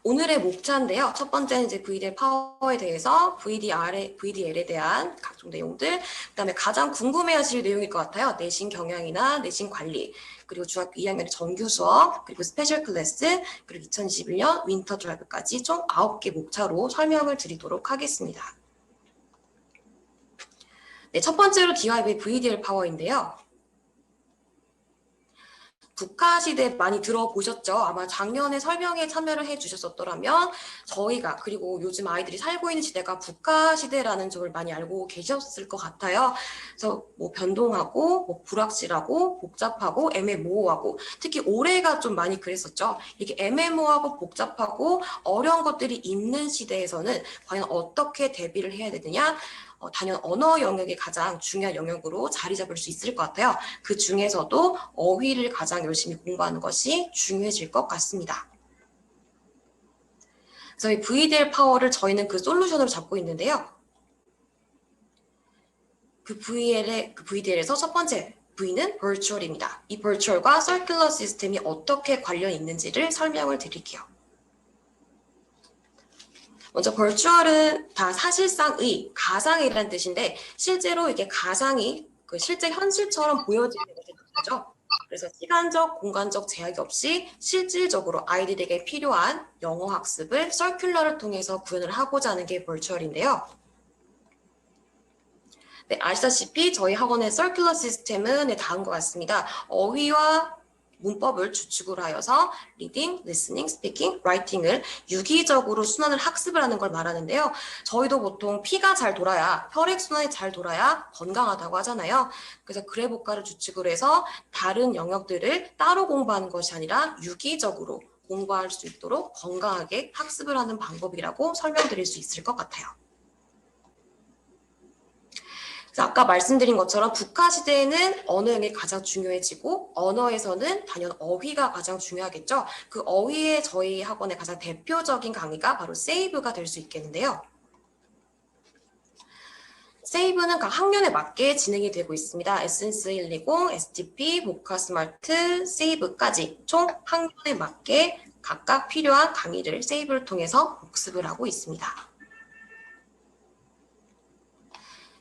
오늘의 목차인데요. 첫 번째는 이제 VDL 파워에 대해서 VDL에 대한 각종 내용들, 그다음에 가장 궁금해하실 내용일 것 같아요. 내신 경영이나 내신 관리, 그리고 중학교 2학년의 정규 수업, 그리고 스페셜 클래스, 그리고 2021년 윈터 드라이브까지 총 9개 목차로 설명을 드리도록 하겠습니다. 네, 첫 번째로 DIY VDL 파워인데요. 국가 시대 많이 들어보셨죠? 아마 작년에 설명에 참여를 해주셨었더라면 저희가 그리고 요즘 아이들이 살고 있는 시대가 국가 시대라는 점을 많이 알고 계셨을 것 같아요. 그래서 뭐 변동하고 뭐 불확실하고 복잡하고 애매모호하고 특히 올해가 좀 많이 그랬었죠. 이렇게 애매모호하고 복잡하고 어려운 것들이 있는 시대에서는 과연 어떻게 대비를 해야 되느냐? 단연 언어 영역이 가장 중요한 영역으로 자리 잡을 수 있을 것 같아요. 그 중에서도 어휘를 가장 열심히 공부하는 것이 중요해질 것 같습니다. 그래서 이 VDL 파워를 저희는 그 솔루션으로 잡고 있는데요. 그 VDL에서 첫 번째 V는 virtual입니다. 이 virtual과 circular 시스템이 어떻게 관련이 있는지를 설명을 드릴게요. 먼저 virtual은 다 사실상의, 가상이라는 뜻인데 실제로 이게 가상이 실제 현실처럼 보여지는 것이 맞죠. 그래서 시간적, 공간적 제약이 없이 실질적으로 아이들에게 필요한 영어 학습을 서큘러를 통해서 구현을 하고자 하는 게 virtual인데요. 네, 아시다시피 저희 학원의 서큘러 시스템은 다음과 같습니다. 어휘와 문법을 주축으로 하여서 리딩, 리스닝, 스피킹, 라이팅을 유기적으로 순환을 학습을 하는 걸 말하는데요. 저희도 보통 피가 잘 돌아야, 혈액순환이 잘 돌아야 건강하다고 하잖아요. 그래서 그래보카를 주축으로 해서 다른 영역들을 따로 공부하는 것이 아니라 유기적으로 공부할 수 있도록 건강하게 학습을 하는 방법이라고 설명드릴 수 있을 것 같아요. 그래서 아까 말씀드린 것처럼 국가 시대에는 언어형이 가장 중요해지고 언어에서는 단연 어휘가 가장 중요하겠죠. 그 어휘의 저희 학원의 가장 대표적인 강의가 바로 세이브가 될 수 있겠는데요. 세이브는 각 학년에 맞게 진행이 되고 있습니다. 에센스 120, STP, 보카스마트, 세이브까지 총 학년에 맞게 각각 필요한 강의를 세이브를 통해서 복습을 하고 있습니다.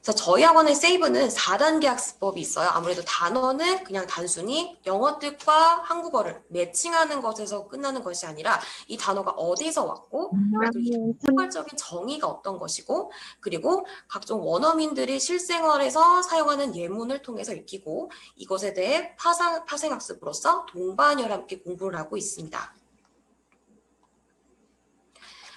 그래서 저희 학원의 세이브는 4단계 학습법이 있어요. 아무래도 단어는 그냥 단순히 영어 뜻과 한국어를 매칭하는 것에서 끝나는 것이 아니라 이 단어가 어디서 왔고 또 이 포괄적인 정의가 어떤 것이고 그리고 각종 원어민들이 실생활에서 사용하는 예문을 통해서 익히고 이것에 대해 파생학습으로서 동반열 함께 공부를 하고 있습니다.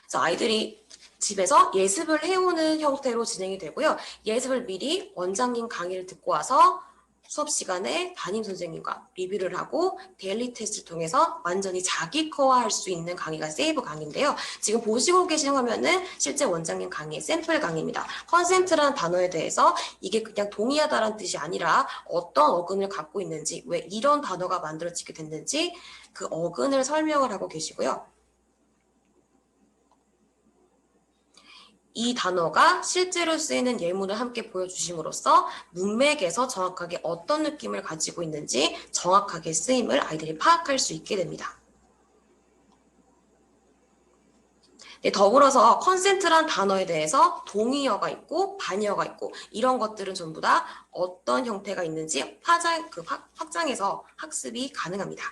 그래서 아이들이 집에서 예습을 해오는 형태로 진행이 되고요. 예습을 미리 원장님 강의를 듣고 와서 수업 시간에 담임 선생님과 리뷰를 하고 데일리 테스트를 통해서 완전히 자기화할 수 있는 강의가 세이브 강의인데요. 지금 보시고 계신 화면은 실제 원장님 강의의 샘플 강의입니다. 컨센트라는 단어에 대해서 이게 그냥 동의하다라는 뜻이 아니라 어떤 어근을 갖고 있는지, 왜 이런 단어가 만들어지게 됐는지 그 어근을 설명을 하고 계시고요. 이 단어가 실제로 쓰이는 예문을 함께 보여주심으로써 문맥에서 정확하게 어떤 느낌을 가지고 있는지 정확하게 쓰임을 아이들이 파악할 수 있게 됩니다. 네, 더불어서 컨센트란 단어에 대해서 동의어가 있고 반의어가 있고 이런 것들은 전부 다 어떤 형태가 있는지 확장해서 학습이 가능합니다.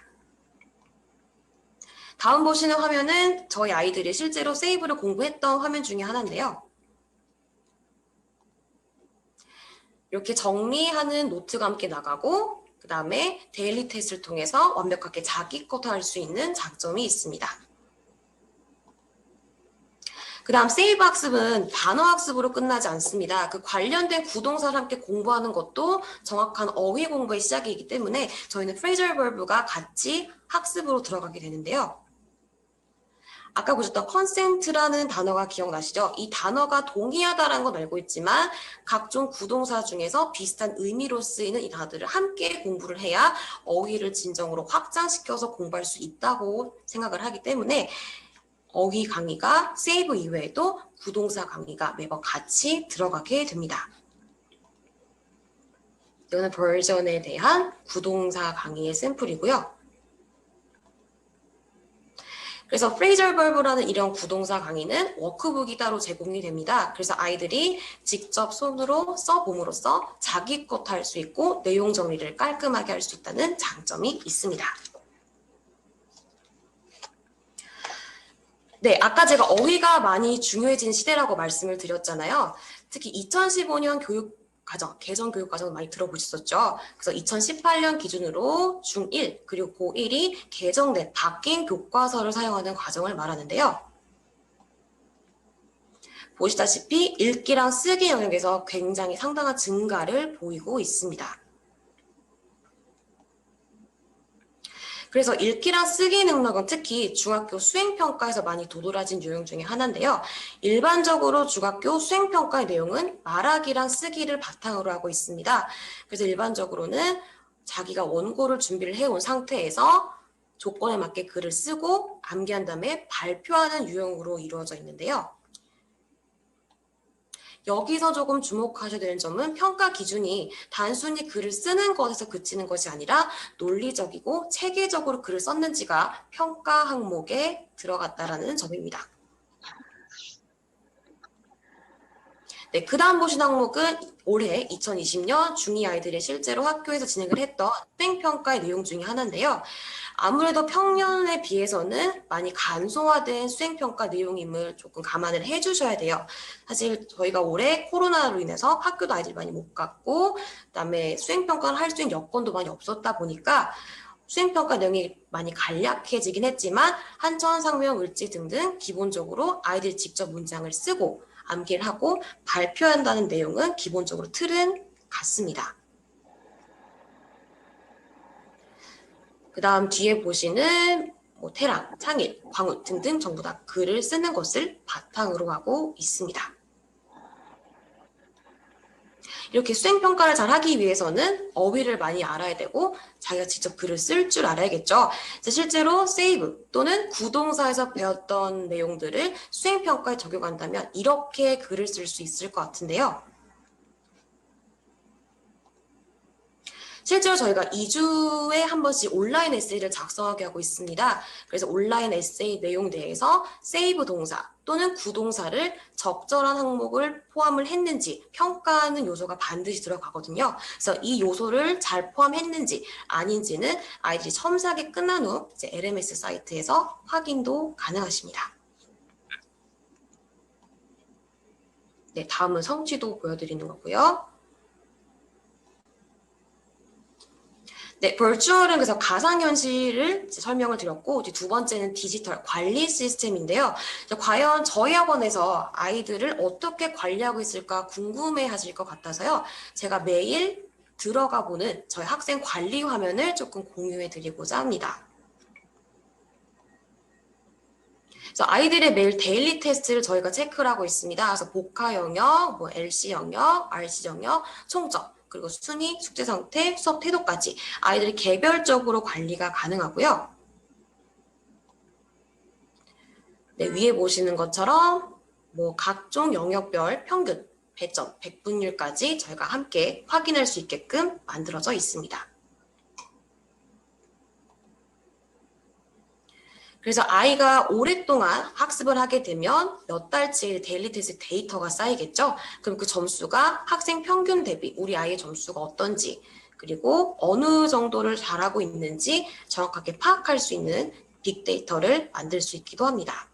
다음 보시는 화면은 저희 아이들이 실제로 세이브를 공부했던 화면 중에 하나인데요. 이렇게 정리하는 노트가 함께 나가고 그 다음에 데일리 테스트를 통해서 완벽하게 자기 것도 할 수 있는 장점이 있습니다. 그 다음 세이브 학습은 단어 학습으로 끝나지 않습니다. 그 관련된 구동사를 함께 공부하는 것도 정확한 어휘 공부의 시작이기 때문에 저희는 프레이저럴 버브가 같이 학습으로 들어가게 되는데요. 아까 보셨던 consent라는 단어가 기억나시죠? 이 단어가 동의하다라는 건 알고 있지만 각종 구동사 중에서 비슷한 의미로 쓰이는 이 단어들을 함께 공부를 해야 어휘를 진정으로 확장시켜서 공부할 수 있다고 생각을 하기 때문에 어휘 강의가 세이브 이외에도 구동사 강의가 매번 같이 들어가게 됩니다. 이거는 버전에 대한 구동사 강의의 샘플이고요. 그래서 프레이저 벌브라는 이런 구동사 강의는 워크북이 따로 제공이 됩니다. 그래서 아이들이 직접 손으로 써봄으로써 자기 것 할 수 있고 내용 정리를 깔끔하게 할 수 있다는 장점이 있습니다. 네, 아까 제가 어휘가 많이 중요해진 시대라고 말씀을 드렸잖아요. 특히 2015년 개정 교육 과정을 많이 들어보셨었죠. 그래서 2018년 기준으로 중1 그리고 고1이 개정된 바뀐 교과서를 사용하는 과정을 말하는데요. 보시다시피 읽기랑 쓰기 영역에서 굉장히 상당한 증가를 보이고 있습니다. 그래서 읽기랑 쓰기 능력은 특히 중학교 수행평가에서 많이 도드라진 유형 중에 하나인데요. 일반적으로 중학교 수행평가의 내용은 말하기랑 쓰기를 바탕으로 하고 있습니다. 그래서 일반적으로는 자기가 원고를 준비를 해온 상태에서 조건에 맞게 글을 쓰고 암기한 다음에 발표하는 유형으로 이루어져 있는데요. 여기서 조금 주목하셔야 되는 점은 평가 기준이 단순히 글을 쓰는 것에서 그치는 것이 아니라 논리적이고 체계적으로 글을 썼는지가 평가 항목에 들어갔다라는 점입니다. 네, 그 다음 보신 항목은 올해 2020년 중2 아이들이 실제로 학교에서 진행을 했던 수행평가의 내용 중에 하나인데요. 아무래도 평년에 비해서는 많이 간소화된 수행평가 내용임을 조금 감안을 해주셔야 돼요. 사실 저희가 올해 코로나로 인해서 학교도 아이들이 많이 못 갔고 그다음에 수행평가를 할 수 있는 여건도 많이 없었다 보니까 수행평가 내용이 많이 간략해지긴 했지만 한천, 상명, 을지 등등 기본적으로 아이들이 직접 문장을 쓰고 암기를 하고 발표한다는 내용은 기본적으로 틀은 같습니다. 그 다음 뒤에 보시는 태랑, 창일, 광운 등등 전부 다 글을 쓰는 것을 바탕으로 하고 있습니다. 이렇게 수행평가를 잘 하기 위해서는 어휘를 많이 알아야 되고 자기가 직접 글을 쓸 줄 알아야겠죠. 실제로 세이브 또는 구동사에서 배웠던 내용들을 수행평가에 적용한다면 이렇게 글을 쓸 수 있을 것 같은데요. 실제로 저희가 2주에 한 번씩 온라인 에세이를 작성하게 하고 있습니다. 그래서 온라인 에세이 내용 내에서 세이브 동사 또는 구동사를 적절한 항목을 포함을 했는지 평가하는 요소가 반드시 들어가거든요. 그래서 이 요소를 잘 포함했는지 아닌지는 아이들이 첨삭이 끝난 후 이제 LMS 사이트에서 확인도 가능하십니다. 네, 다음은 성취도 보여드리는 거고요. 네, 벌추얼은 그래서 가상현실을 설명을 드렸고, 두 번째는 디지털 관리 시스템인데요. 과연 저희 학원에서 아이들을 어떻게 관리하고 있을까 궁금해 하실 것 같아서요. 제가 매일 들어가 보는 저희 학생 관리 화면을 조금 공유해 드리고자 합니다. 그래서 아이들의 매일 데일리 테스트를 저희가 체크를 하고 있습니다. 그래서 복화 영역, LC 영역, RC 영역, 총점, 그리고 순위, 숙제 상태, 수업 태도까지 아이들이 개별적으로 관리가 가능하고요. 네, 위에 보시는 것처럼 각종 영역별 평균, 배점, 백분율까지 저희가 함께 확인할 수 있게끔 만들어져 있습니다. 그래서 아이가 오랫동안 학습을 하게 되면 몇 달치 데일리 테스트 데이터가 쌓이겠죠. 그럼 그 점수가 학생 평균 대비 우리 아이의 점수가 어떤지 그리고 어느 정도를 잘하고 있는지 정확하게 파악할 수 있는 빅데이터를 만들 수 있기도 합니다.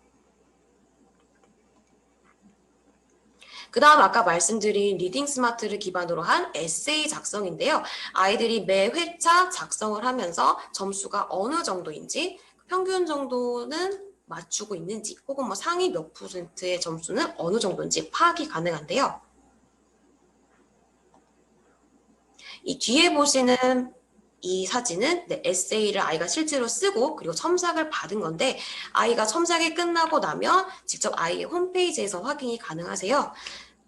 그 다음 아까 말씀드린 리딩 스마트를 기반으로 한 에세이 작성인데요. 아이들이 매 회차 작성을 하면서 점수가 어느 정도인지 평균 정도는 맞추고 있는지 혹은 상위 몇 %의 점수는 어느 정도인지 파악이 가능한데요. 이 뒤에 보시는 이 사진은 에세이를 아이가 실제로 쓰고 그리고 첨삭을 받은 건데 아이가 첨삭이 끝나고 나면 직접 아이의 홈페이지에서 확인이 가능하세요.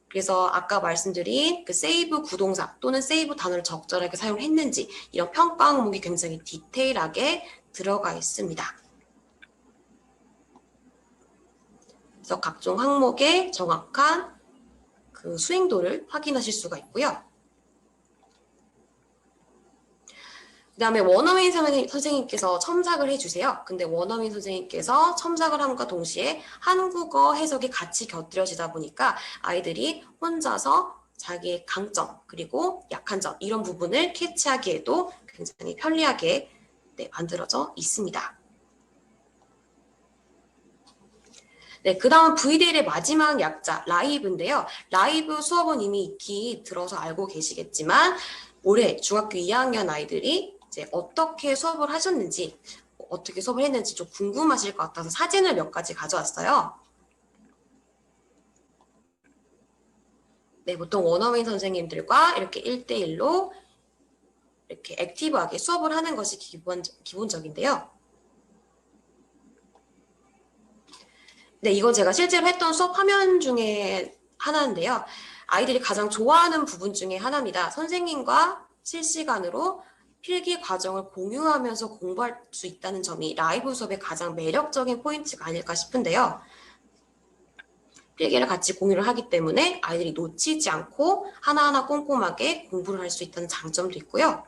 그래서 아까 말씀드린 그 세이브 구동사 또는 세이브 단어를 적절하게 사용했는지 이런 평가 항목이 굉장히 디테일하게 들어가 있습니다. 그래서 각종 항목의 정확한 그 수행도를 확인하실 수가 있고요. 그다음에 원어민 선생님께서 첨삭을 해주세요. 근데 원어민 선생님께서 첨삭을 함과 동시에 한국어 해석이 같이 곁들여지다 보니까 아이들이 혼자서 자기의 강점 그리고 약한 점 이런 부분을 캐치하기에도 굉장히 편리하게 만들어져 있습니다. 네, 그 다음 VDL의 마지막 약자 라이브인데요. 라이브 수업은 이미 익히 들어서 알고 계시겠지만 올해 중학교 2학년 아이들이 이제 어떻게 수업을 하셨는지 어떻게 수업을 했는지 좀 궁금하실 것 같아서 사진을 몇 가지 가져왔어요. 네, 보통 원어민 선생님들과 이렇게 1대1로 이렇게 액티브하게 수업을 하는 것이 기본적인데요. 네, 이건 제가 실제로 했던 수업 화면 중에 하나인데요. 아이들이 가장 좋아하는 부분 중에 하나입니다. 선생님과 실시간으로 필기 과정을 공유하면서 공부할 수 있다는 점이 라이브 수업의 가장 매력적인 포인트가 아닐까 싶은데요. 필기를 같이 공유를 하기 때문에 아이들이 놓치지 않고 하나하나 꼼꼼하게 공부를 할 수 있다는 장점도 있고요.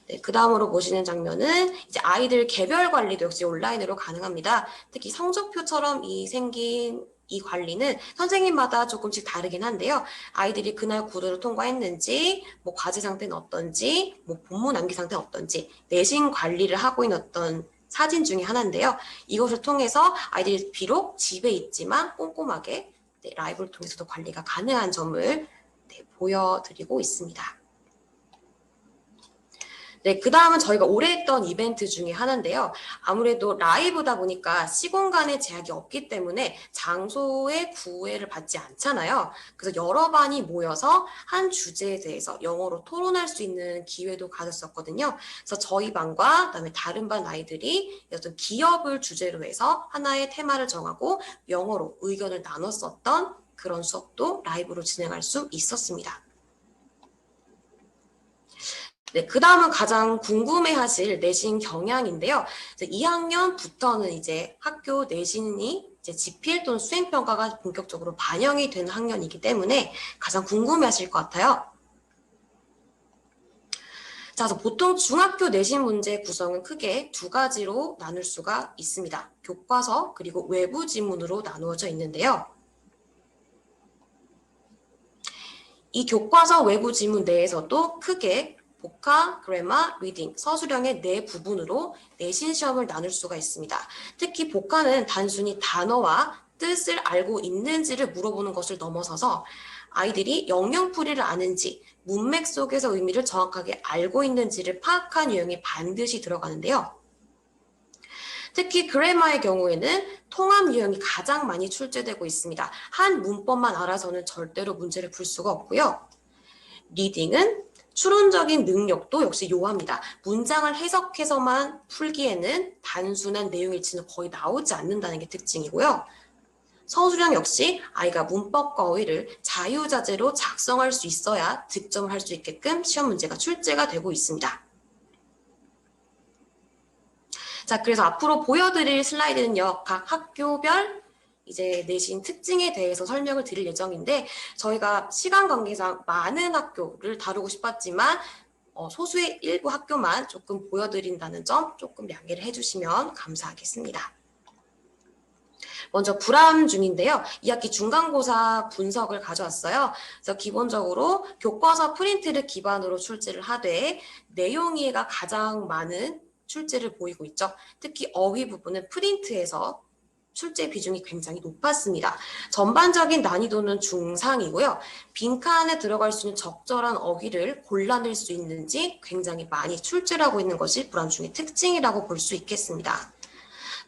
네, 그 다음으로 보시는 장면은 이제 아이들 개별 관리도 역시 온라인으로 가능합니다. 특히 성적표처럼 생긴 이 관리는 선생님마다 조금씩 다르긴 한데요. 아이들이 그날 구조를 통과했는지, 뭐 과제 상태는 어떤지, 뭐 본문 암기 상태는 어떤지, 내신 관리를 하고 있는 어떤 사진 중에 하나인데요. 이것을 통해서 아이들이 비록 집에 있지만 꼼꼼하게 라이브를 통해서도 관리가 가능한 점을 보여드리고 있습니다. 네, 그 다음은 저희가 올해 했던 이벤트 중에 하나인데요. 아무래도 라이브다 보니까 시공간에 제약이 없기 때문에 장소의 구애를 받지 않잖아요. 그래서 여러 반이 모여서 한 주제에 대해서 영어로 토론할 수 있는 기회도 가졌었거든요. 그래서 저희 반과 그다음에 다른 반 아이들이 어떤 기업을 주제로 해서 하나의 테마를 정하고 영어로 의견을 나눴었던 그런 수업도 라이브로 진행할 수 있었습니다. 네, 그 다음은 가장 궁금해하실 내신 경향인데요. 2학년부터는 이제 학교 내신이 이제 지필 또는 수행평가가 본격적으로 반영이 되는 학년이기 때문에 가장 궁금해하실 것 같아요. 자, 그래서 보통 중학교 내신 문제 구성은 크게 두 가지로 나눌 수가 있습니다. 교과서 그리고 외부 지문으로 나누어져 있는데요. 이 교과서 외부 지문 내에서도 크게 복화, 그래마, 리딩, 서술형의 네 부분으로 내신 시험을 나눌 수가 있습니다. 특히 복화는 단순히 단어와 뜻을 알고 있는지를 물어보는 것을 넘어서서 아이들이 영영풀이를 아는지 문맥 속에서 의미를 정확하게 알고 있는지를 파악한 유형이 반드시 들어가는데요. 특히 그래마의 경우에는 통합 유형이 가장 많이 출제되고 있습니다. 한 문법만 알아서는 절대로 문제를 풀 수가 없고요. 리딩은 추론적인 능력도 역시 요합니다. 문장을 해석해서만 풀기에는 단순한 내용일치는 거의 나오지 않는다는 게 특징이고요. 서술형 역시 아이가 문법과 어휘를 자유자재로 작성할 수 있어야 득점을 할 수 있게끔 시험 문제가 출제가 되고 있습니다. 자, 그래서 앞으로 보여드릴 슬라이드는요, 각 학교별 이제 내신 특징에 대해서 설명을 드릴 예정인데 저희가 시간 관계상 많은 학교를 다루고 싶었지만 소수의 일부 학교만 조금 보여드린다는 점 조금 양해를 해주시면 감사하겠습니다. 먼저 불암 중인데요. 2학기 중간고사 분석을 가져왔어요. 그래서 기본적으로 교과서 프린트를 기반으로 출제를 하되 내용 이해가 가장 많은 출제를 보이고 있죠. 특히 어휘 부분은 프린트에서 출제 비중이 굉장히 높았습니다. 전반적인 난이도는 중상이고요. 빈칸에 들어갈 수 있는 적절한 어휘를 골라낼 수 있는지 굉장히 많이 출제를 하고 있는 것이 불암중의 특징이라고 볼 수 있겠습니다.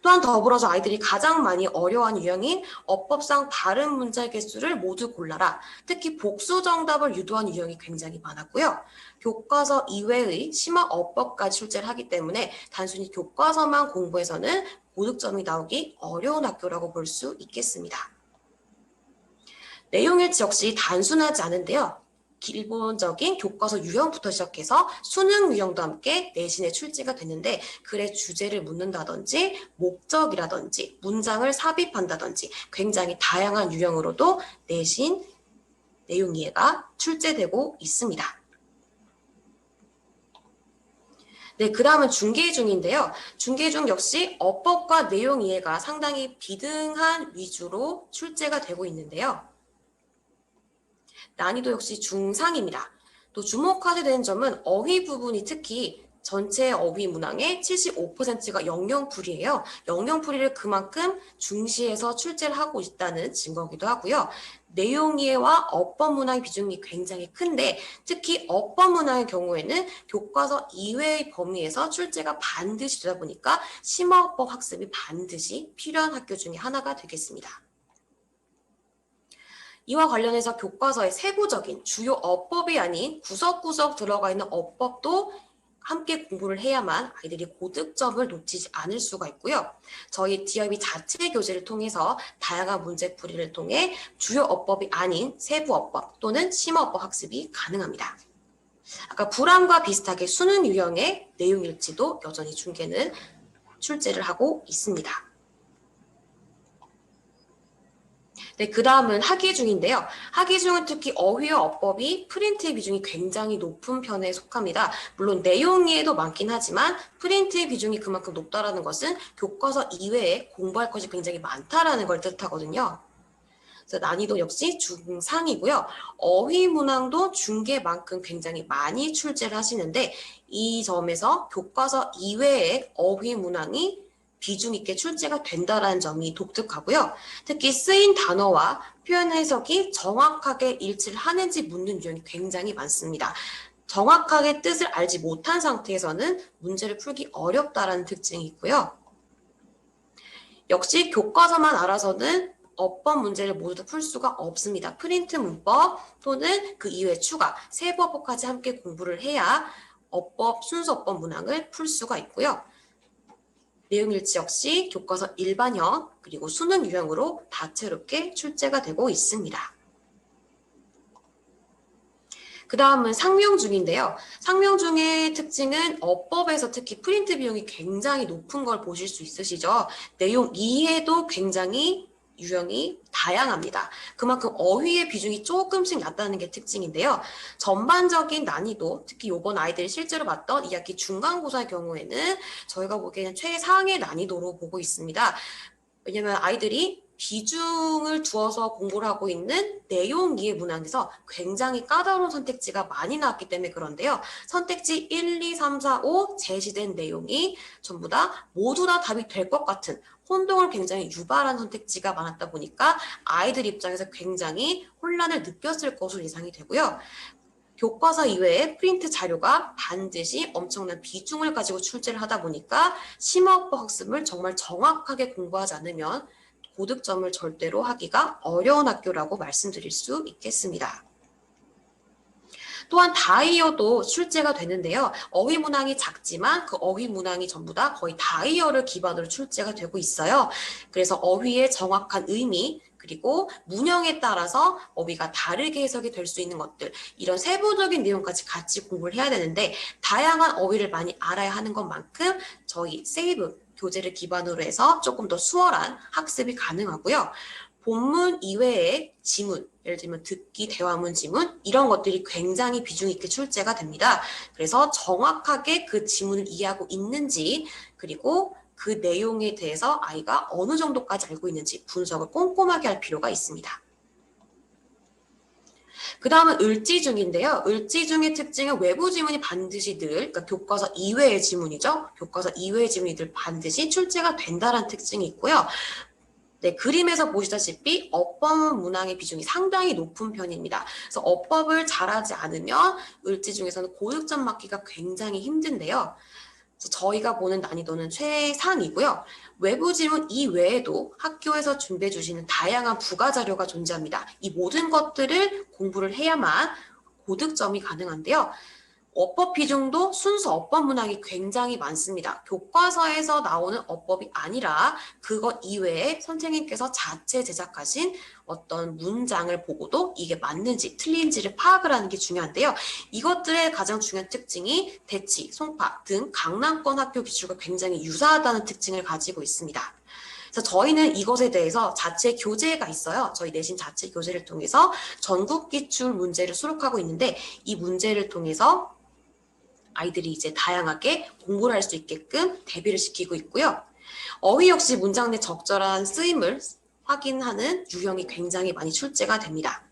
또한 더불어서 아이들이 가장 많이 어려워하는 유형인 어법상 바른 문자 개수를 모두 골라라. 특히 복수 정답을 유도한 유형이 굉장히 많았고요. 교과서 이외의 심화 어법까지 출제를 하기 때문에 단순히 교과서만 공부해서는 고득점이 나오기 어려운 학교라고 볼 수 있겠습니다. 내용일치 역시 단순하지 않은데요. 기본적인 교과서 유형부터 시작해서 수능 유형도 함께 내신에 출제가 되는데 글의 주제를 묻는다든지 목적이라든지 문장을 삽입한다든지 굉장히 다양한 유형으로도 내신 내용 이해가 출제되고 있습니다. 네, 그 다음은 중계중 인데요. 중계중 역시 어법과 내용 이해가 상당히 비등한 위주로 출제가 되고 있는데요. 난이도 역시 중상입니다. 또 주목하셔야 되는 점은 어휘 부분이 특히 전체 어휘 문항의 75%가 영영풀이에요. 영영풀이를 그만큼 중시해서 출제를 하고 있다는 증거기도 하고요. 내용 이해와 어법 문항의 비중이 굉장히 큰데 특히 어법 문항의 경우에는 교과서 이외의 범위에서 출제가 반드시 되다 보니까 심화어법 학습이 반드시 필요한 학교 중에 하나가 되겠습니다. 이와 관련해서 교과서의 세부적인 주요 어법이 아닌 구석구석 들어가 있는 어법도 함께 공부를 해야만 아이들이 고득점을 놓치지 않을 수가 있고요. 저희 DIB 자체 교재를 통해서 다양한 문제풀이를 통해 주요 어법이 아닌 세부 어법 또는 심어법 학습이 가능합니다. 아까 불암과 비슷하게 수능 유형의 내용 일지도 여전히 중계는 출제를 하고 있습니다. 네, 그 다음은 학위중인데요. 학위중은 특히 어휘와 어법이 프린트의 비중이 굉장히 높은 편에 속합니다. 물론 내용 이해도 많긴 하지만 프린트의 비중이 그만큼 높다라는 것은 교과서 이외에 공부할 것이 굉장히 많다라는 걸 뜻하거든요. 그래서 난이도 역시 중상이고요. 어휘 문항도 중계만큼 굉장히 많이 출제를 하시는데 이 점에서 교과서 이외에 어휘 문항이 비중 있게 출제가 된다는 점이 독특하고요. 특히 쓰인 단어와 표현 해석이 정확하게 일치를 하는지 묻는 유형이 굉장히 많습니다. 정확하게 뜻을 알지 못한 상태에서는 문제를 풀기 어렵다라는 특징이 있고요. 역시 교과서만 알아서는 어법 문제를 모두 다 풀 수가 없습니다. 프린트 문법 또는 그 이외 추가, 세부 어법까지 함께 공부를 해야 어법, 순수 어법 문항을 풀 수가 있고요. 내용 일지 역시 교과서 일반형 그리고 수능 유형으로 다채롭게 출제가 되고 있습니다. 그 다음은 상명중인데요. 상명중의 특징은 어법에서 특히 프린트 비용이 굉장히 높은 걸 보실 수 있으시죠. 내용 이해도 굉장히 유형이 다양합니다. 그만큼 어휘의 비중이 조금씩 낮다는 게 특징인데요. 전반적인 난이도, 특히 이번 아이들이 실제로 봤던 2학기 중간고사의 경우에는 저희가 보기에는 최상의 난이도로 보고 있습니다. 왜냐하면 아이들이 비중을 두어서 공부를 하고 있는 내용 이해 문항에서 굉장히 까다로운 선택지가 많이 나왔기 때문에 그런데요. 선택지 1, 2, 3, 4, 5 제시된 내용이 전부 다 모두 다 답이 될 것 같은 혼동을 굉장히 유발한 선택지가 많았다 보니까 아이들 입장에서 굉장히 혼란을 느꼈을 것으로 예상이 되고요. 교과서 이외에 프린트 자료가 반드시 엄청난 비중을 가지고 출제를 하다 보니까 심화어법 학습을 정말 정확하게 공부하지 않으면 고득점을 절대로 하기가 어려운 학교라고 말씀드릴 수 있겠습니다. 또한 다이어도 출제가 되는데요. 어휘 문항이 작지만 그 어휘 문항이 전부 다 거의 다이어를 기반으로 출제가 되고 있어요. 그래서 어휘의 정확한 의미 그리고 문형에 따라서 어휘가 다르게 해석이 될 수 있는 것들 이런 세부적인 내용까지 같이 공부를 해야 되는데 다양한 어휘를 많이 알아야 하는 것만큼 저희 세이브 교재를 기반으로 해서 조금 더 수월한 학습이 가능하고요. 본문 이외의 지문, 예를 들면 듣기, 대화문, 지문 이런 것들이 굉장히 비중 있게 출제가 됩니다. 그래서 정확하게 그 지문을 이해하고 있는지 그리고 그 내용에 대해서 아이가 어느 정도까지 알고 있는지 분석을 꼼꼼하게 할 필요가 있습니다. 그 다음은 을지중인데요. 을지중의 특징은 외부 지문이 반드시 늘, 그러니까 교과서 이외의 지문이죠. 교과서 이외의 지문이 늘 반드시 출제가 된다는 특징이 있고요. 네, 그림에서 보시다시피 어법 문항의 비중이 상당히 높은 편입니다. 그래서 어법을 잘하지 않으면 을지 중에서는 고득점 맞기가 굉장히 힘든데요. 그래서 저희가 보는 난이도는 최상이고요. 외부 지문 이외에도 학교에서 준비해 주시는 다양한 부가 자료가 존재합니다. 이 모든 것들을 공부를 해야만 고득점이 가능한데요. 어법 비중도 순수 어법 문항이 굉장히 많습니다. 교과서에서 나오는 어법이 아니라 그것 이외에 선생님께서 자체 제작하신 어떤 문장을 보고도 이게 맞는지 틀린지를 파악을 하는 게 중요한데요. 이것들의 가장 중요한 특징이 대치, 송파 등 강남권 학교 기출과 굉장히 유사하다는 특징을 가지고 있습니다. 그래서 저희는 이것에 대해서 자체 교재가 있어요. 저희 내신 자체 교재를 통해서 전국 기출 문제를 수록하고 있는데 이 문제를 통해서 아이들이 이제 다양하게 공부를 할 수 있게끔 대비를 시키고 있고요. 어휘 역시 문장 내 적절한 쓰임을 확인하는 유형이 굉장히 많이 출제가 됩니다.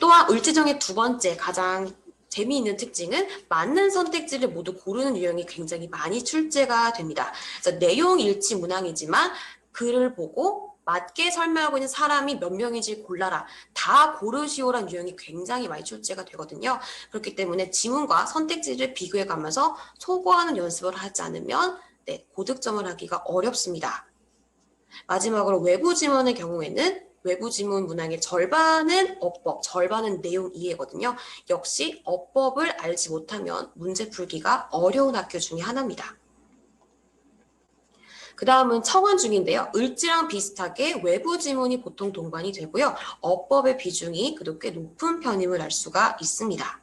또한 을지정의 두 번째 가장 재미있는 특징은 맞는 선택지를 모두 고르는 유형이 굉장히 많이 출제가 됩니다. 그래서 내용 일치 문항이지만 글을 보고 맞게 설명하고 있는 사람이 몇 명인지 골라라. 다 고르시오란 유형이 굉장히 많이 출제가 되거든요. 그렇기 때문에 지문과 선택지를 비교해 가면서 소거하는 연습을 하지 않으면 고득점을 하기가 어렵습니다. 마지막으로 외부 지문의 경우에는 외부 지문 문항의 절반은 어법, 절반은 내용 이해거든요. 역시 어법을 알지 못하면 문제 풀기가 어려운 학교 중에 하나입니다. 그 다음은 청원 중인데요. 을지랑 비슷하게 외부 지문이 보통 동반이 되고요. 어법의 비중이 그래도 꽤 높은 편임을 알 수가 있습니다.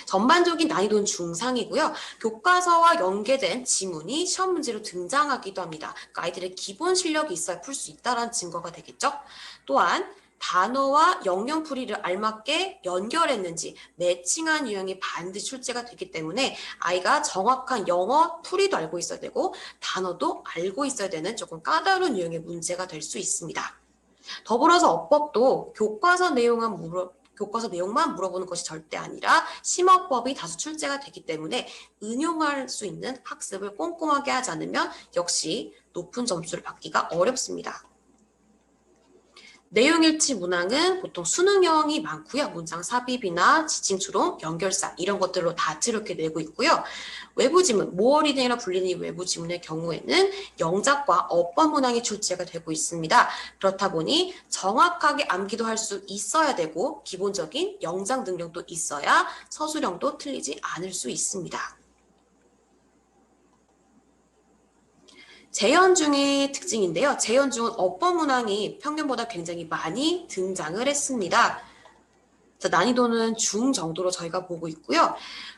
전반적인 난이도는 중상이고요. 교과서와 연계된 지문이 시험 문제로 등장하기도 합니다. 그러니까 아이들의 기본 실력이 있어야 풀 수 있다는 증거가 되겠죠. 또한 단어와 영영풀이를 알맞게 연결했는지 매칭한 유형이 반드시 출제가 되기 때문에 아이가 정확한 영어 풀이도 알고 있어야 되고 단어도 알고 있어야 되는 조금 까다로운 유형의 문제가 될 수 있습니다. 더불어서 어법도 교과서 내용만 물어보는 것이 절대 아니라 심어법이 다수 출제가 되기 때문에 응용할 수 있는 학습을 꼼꼼하게 하지 않으면 역시 높은 점수를 받기가 어렵습니다. 내용일치 문항은 보통 수능형이 많고요. 문장 삽입이나 지칭 추론, 연결사 이런 것들로 다트 이렇게 내고 있고요. 외부 지문, 모어리딩이라 불리는 외부 지문의 경우에는 영작과 어법 문항이 출제가 되고 있습니다. 그렇다 보니 정확하게 암기도 할 수 있어야 되고 기본적인 영작 능력도 있어야 서술형도 틀리지 않을 수 있습니다. 재현중의 특징인데요. 재현중은 어법 문항이 평균보다 굉장히 많이 등장을 했습니다. 난이도는 중 정도로 저희가 보고 있고요.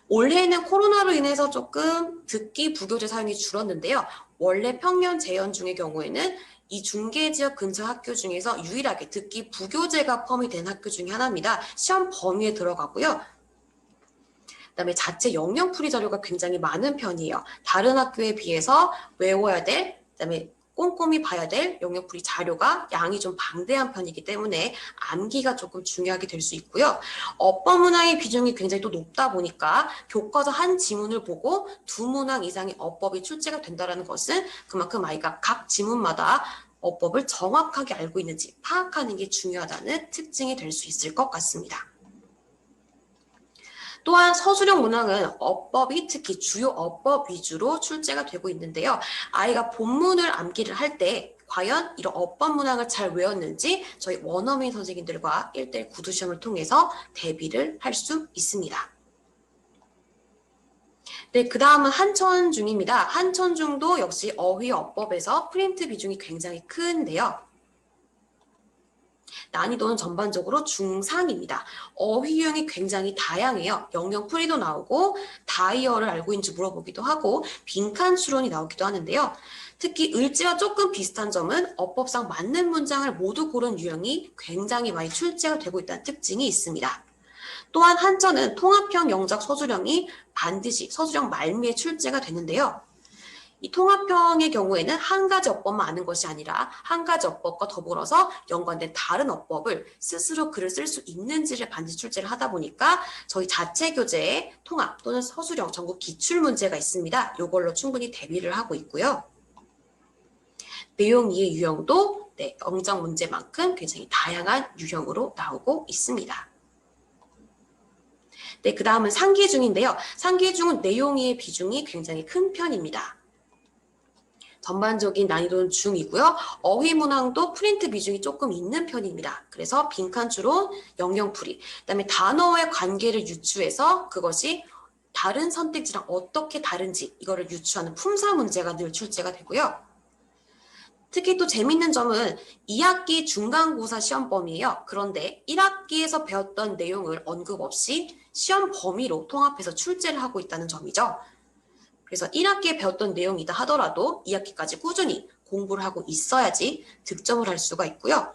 올해는 코로나로 인해서 조금 듣기 부교재 사용이 줄었는데요. 원래 평년 재현중의 경우에는 이 중계지역 근처 학교 중에서 유일하게 듣기 부교재가 포함이 된 학교 중에 하나입니다. 시험 범위에 들어가고요. 그다음에 자체 영영풀이 자료가 굉장히 많은 편이에요. 다른 학교에 비해서 외워야 될, 그다음에 꼼꼼히 봐야 될 영영풀이 자료가 양이 좀 방대한 편이기 때문에 암기가 조금 중요하게 될 수 있고요. 어법 문항의 비중이 굉장히 또 높다 보니까 교과서 한 지문을 보고 두 문항 이상의 어법이 출제가 된다는 것은 그만큼 아이가 각 지문마다 어법을 정확하게 알고 있는지 파악하는 게 중요하다는 특징이 될 수 있을 것 같습니다. 또한 서술형 문항은 어법이 특히 주요 어법 위주로 출제가 되고 있는데요. 아이가 본문을 암기를 할 때 과연 이런 어법 문항을 잘 외웠는지 저희 원어민 선생님들과 1:1 구두 시험을 통해서 대비를 할 수 있습니다. 네, 그 다음은 한천중입니다. 한천중도 역시 어휘 어법에서 프린트 비중이 굉장히 큰데요. 난이도는 전반적으로 중상입니다. 어휘 유형이 굉장히 다양해요. 영영풀이도 나오고 다이어를 알고 있는지 물어보기도 하고 빈칸 추론이 나오기도 하는데요. 특히 을지와 조금 비슷한 점은 어법상 맞는 문장을 모두 고른 유형이 굉장히 많이 출제가 되고 있다는 특징이 있습니다. 또한 한천은 통합형 영작 서술형이 반드시 서술형 말미에 출제가 되는데요. 이 통합형의 경우에는 한 가지 어법만 아는 것이 아니라 한 가지 어법과 더불어서 연관된 다른 어법을 스스로 글을 쓸 수 있는지를 반드시 출제를 하다 보니까 저희 자체 교재에 통합 또는 서술형 전국 기출 문제가 있습니다. 이걸로 충분히 대비를 하고 있고요. 내용 이해 유형도 영작 문제만큼 굉장히 다양한 유형으로 나오고 있습니다. 네, 그 다음은 상기중인데요. 상기중은 내용 이해 비중이 굉장히 큰 편입니다. 전반적인 난이도는 중이고요. 어휘 문항도 프린트 비중이 조금 있는 편입니다. 그래서 빈칸 추론, 영영풀이, 그다음에 단어의 관계를 유추해서 그것이 다른 선택지랑 어떻게 다른지 이거를 유추하는 품사 문제가 늘 출제가 되고요. 특히 또 재밌는 점은 2학기 중간고사 시험 범위예요. 그런데 1학기에서 배웠던 내용을 언급 없이 시험 범위로 통합해서 출제를 하고 있다는 점이죠. 그래서 1학기에 배웠던 내용이다 하더라도 2학기까지 꾸준히 공부를 하고 있어야지 득점을 할 수가 있고요.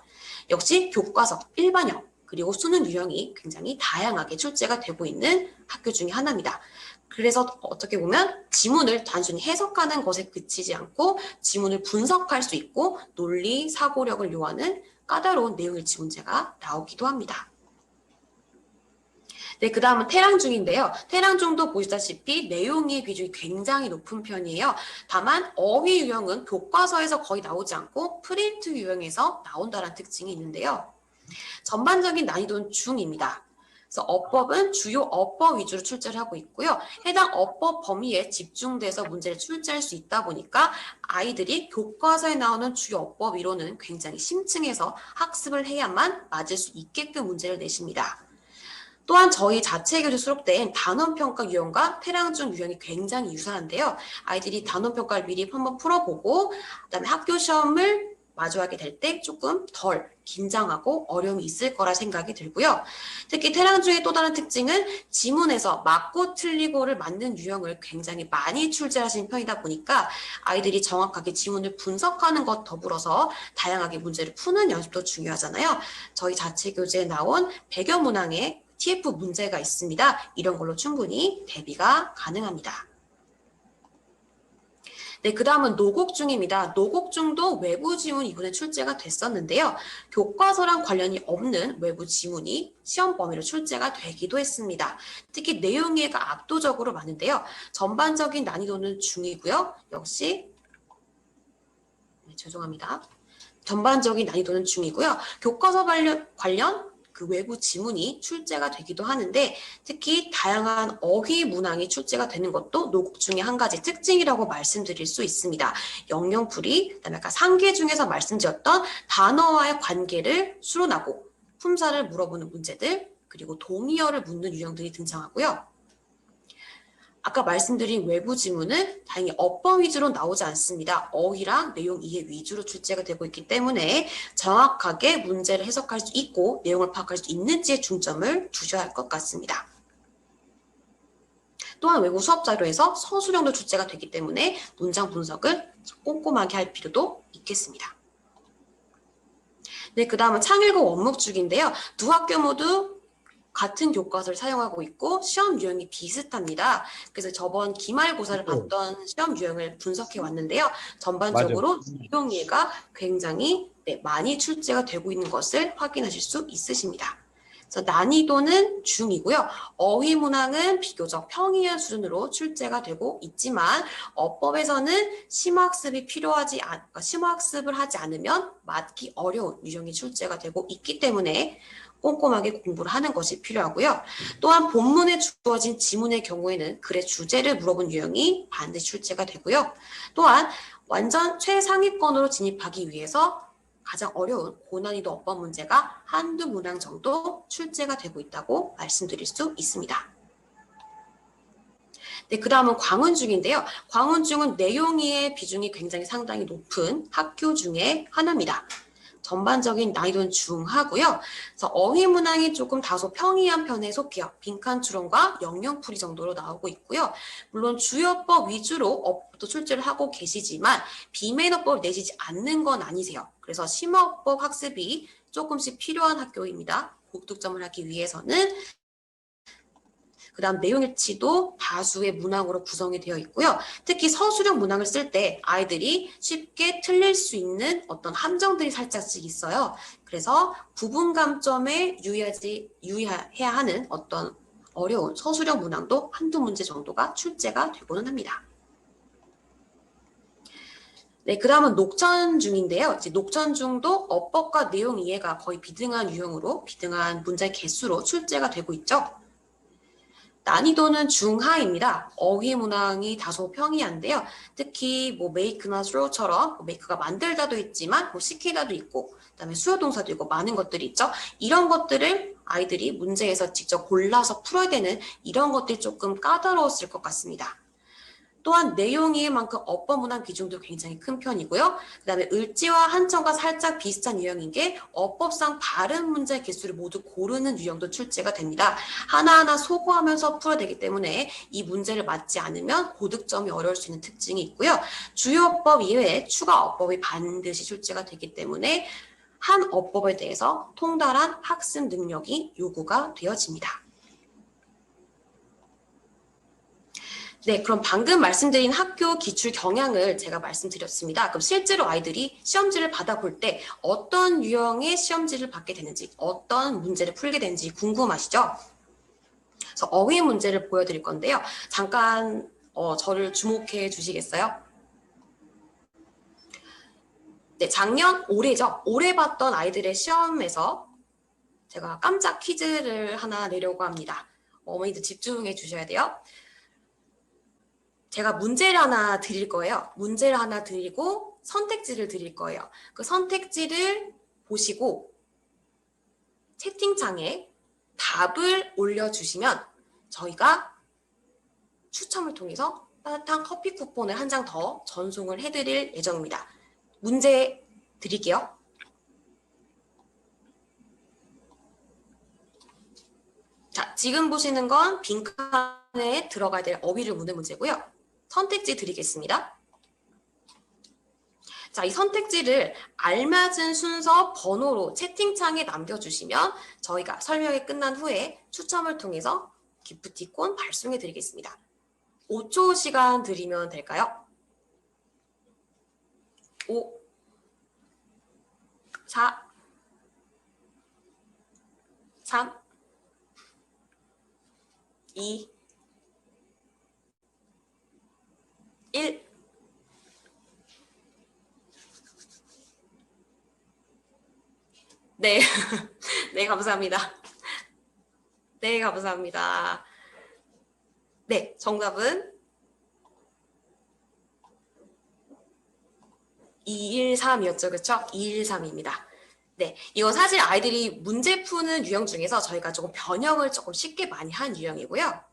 역시 교과서, 일반형, 그리고 수능 유형이 굉장히 다양하게 출제가 되고 있는 학교 중에 하나입니다. 그래서 어떻게 보면 지문을 단순히 해석하는 것에 그치지 않고 지문을 분석할 수 있고 논리, 사고력을 요하는 까다로운 내용일치 문제가 나오기도 합니다. 네, 그 다음은 태랑중인데요. 태랑중도 보시다시피 내용의 비중이 굉장히 높은 편이에요. 다만 어휘 유형은 교과서에서 거의 나오지 않고 프린트 유형에서 나온다는 특징이 있는데요. 전반적인 난이도는 중입니다. 그래서 어법은 주요 어법 위주로 출제를 하고 있고요. 해당 어법 범위에 집중돼서 문제를 출제할 수 있다 보니까 아이들이 교과서에 나오는 주요 어법 이론은 굉장히 심층해서 학습을 해야만 맞을 수 있게끔 문제를 내십니다. 또한 저희 자체 교재 수록된 단원평가 유형과 태랑중 유형이 굉장히 유사한데요. 아이들이 단원평가를 미리 한번 풀어보고 그다음에 학교 시험을 마주하게 될 때 조금 덜 긴장하고 어려움이 있을 거라 생각이 들고요. 특히 태랑중의 또 다른 특징은 지문에서 맞고 틀리고를 맞는 유형을 굉장히 많이 출제하시는 편이다 보니까 아이들이 정확하게 지문을 분석하는 것 더불어서 다양하게 문제를 푸는 연습도 중요하잖아요. 저희 자체 교재에 나온 100여 문항의 TF 문제가 있습니다. 이런 걸로 충분히 대비가 가능합니다. 네, 그 다음은 노곡중입니다. 노곡중도 외부 지문 이번에 출제가 됐었는데요. 교과서랑 관련이 없는 외부 지문이 시험 범위로 출제가 되기도 했습니다. 특히 내용 이해가 압도적으로 많은데요. 전반적인 난이도는 중이고요. 역시 죄송합니다. 전반적인 난이도는 중이고요. 교과서 관련 그 외부 지문이 출제가 되기도 하는데 특히 다양한 어휘 문항이 출제가 되는 것도 노곡중의 한 가지 특징이라고 말씀드릴 수 있습니다. 영영풀이, 그다음에 아까 상계 중에서 말씀드렸던 단어와의 관계를 수론하고 품사를 물어보는 문제들, 그리고 동의어를 묻는 유형들이 등장하고요. 아까 말씀드린 외부 지문은 다행히 어법 위주로 나오지 않습니다. 어휘랑 내용 이해 위주로 출제가 되고 있기 때문에 정확하게 문제를 해석할 수 있고 내용을 파악할 수 있는지에 중점을 두셔야 할 것 같습니다. 또한 외부 수업 자료에서 서술형도 출제가 되기 때문에 문장 분석을 꼼꼼하게 할 필요도 있겠습니다. 네, 그 다음은 창일고 원목축인데요. 두 학교 모두 같은 교과서를 사용하고 있고 시험 유형이 비슷합니다. 그래서 저번 기말고사를 봤던 시험 유형을 분석해 왔는데요. 전반적으로 내용 이해가 굉장히 많이 출제가 되고 있는 것을 확인하실 수 있으십니다. 그래서 난이도는 중이고요. 어휘 문항은 비교적 평이한 수준으로 출제가 되고 있지만 어법에서는 심화학습이 그러니까 심화학습을 하지 않으면 맞기 어려운 유형이 출제가 되고 있기 때문에 꼼꼼하게 공부를 하는 것이 필요하고요. 또한 본문에 주어진 지문의 경우에는 글의 주제를 물어본 유형이 반드시 출제가 되고요. 또한 완전 최상위권으로 진입하기 위해서 가장 어려운 고난이도 어법 문제가 한두 문항 정도 출제가 되고 있다고 말씀드릴 수 있습니다. 네, 그 다음은 광운중인데요. 광운중은 내용 이해 비중이 굉장히 상당히 높은 학교 중에 하나입니다. 전반적인 난이도는 중하고요. 그래서 어휘 문항이 조금 다소 평이한 편에 속해요. 빈칸 추론과 영영풀이 정도로 나오고 있고요. 물론 주요법 위주로 어법도 출제를 하고 계시지만 비매너법을 내시지 않는 건 아니세요. 그래서 심화어법 학습이 조금씩 필요한 학교입니다. 고득점을 하기 위해서는 그 다음 내용일치도 다수의 문항으로 구성이 되어 있고요. 특히 서술형 문항을 쓸 때 아이들이 쉽게 틀릴 수 있는 어떤 함정들이 살짝씩 있어요. 그래서 부분 감점에 유의해야 하는 어떤 어려운 서술형 문항도 한두 문제 정도가 출제가 되고는 합니다. 네, 그 다음은 녹천중인데요. 녹천중도 어법과 내용 이해가 거의 비등한 유형으로 비등한 문제 개수로 출제가 되고 있죠. 난이도는 중하입니다. 어휘 문항이 다소 평이한데요. 특히 뭐 메이크나 throw처럼 메이크가 만들다도 있지만 뭐 시키다도 있고 그다음에 수요 동사도 있고 많은 것들이 있죠. 이런 것들을 아이들이 문제에서 직접 골라서 풀어야 되는 이런 것들이 조금 까다로웠을 것 같습니다. 또한 내용 이해만큼 어법 문항 비중도 굉장히 큰 편이고요. 그다음에 을지와 한청과 살짝 비슷한 유형인 게 어법상 발음 문제 개수를 모두 고르는 유형도 출제가 됩니다. 하나하나 소거하면서 풀어야 되기 때문에 이 문제를 맞지 않으면 고득점이 어려울 수 있는 특징이 있고요. 주요 어법 이외에 추가 어법이 반드시 출제가 되기 때문에 한 어법에 대해서 통달한 학습 능력이 요구가 되어집니다. 네, 그럼 방금 말씀드린 학교 기출 경향을 제가 말씀드렸습니다. 그럼 실제로 아이들이 시험지를 받아볼 때 어떤 유형의 시험지를 받게 되는지, 어떤 문제를 풀게 되는지 궁금하시죠? 그래서 어휘 문제를 보여드릴 건데요. 잠깐 저를 주목해 주시겠어요? 네, 작년 올해죠. 올해 봤던 아이들의 시험에서 제가 깜짝 퀴즈를 하나 내려고 합니다. 어머니들 집중해 주셔야 돼요. 제가 문제를 하나 드릴 거예요. 문제를 하나 드리고 선택지를 드릴 거예요. 그 선택지를 보시고 채팅창에 답을 올려주시면 저희가 추첨을 통해서 따뜻한 커피 쿠폰을 한 장 더 전송을 해드릴 예정입니다. 문제 드릴게요. 자, 지금 보시는 건 빈칸에 들어가야 될 어휘를 묻는 문제고요. 선택지 드리겠습니다. 자, 이 선택지를 알맞은 순서 번호로 채팅창에 남겨주시면 저희가 설명이 끝난 후에 추첨을 통해서 기프티콘 발송해 드리겠습니다. 5초 시간 드리면 될까요? 5, 4, 3, 2, 1. 네. 네, 감사합니다. 네, 감사합니다. 네, 정답은 213이었죠. 그렇죠? 213입니다. 네, 이건 사실 아이들이 문제 푸는 유형 중에서 저희가 조금 변형을 조금 쉽게 많이 한 유형이고요.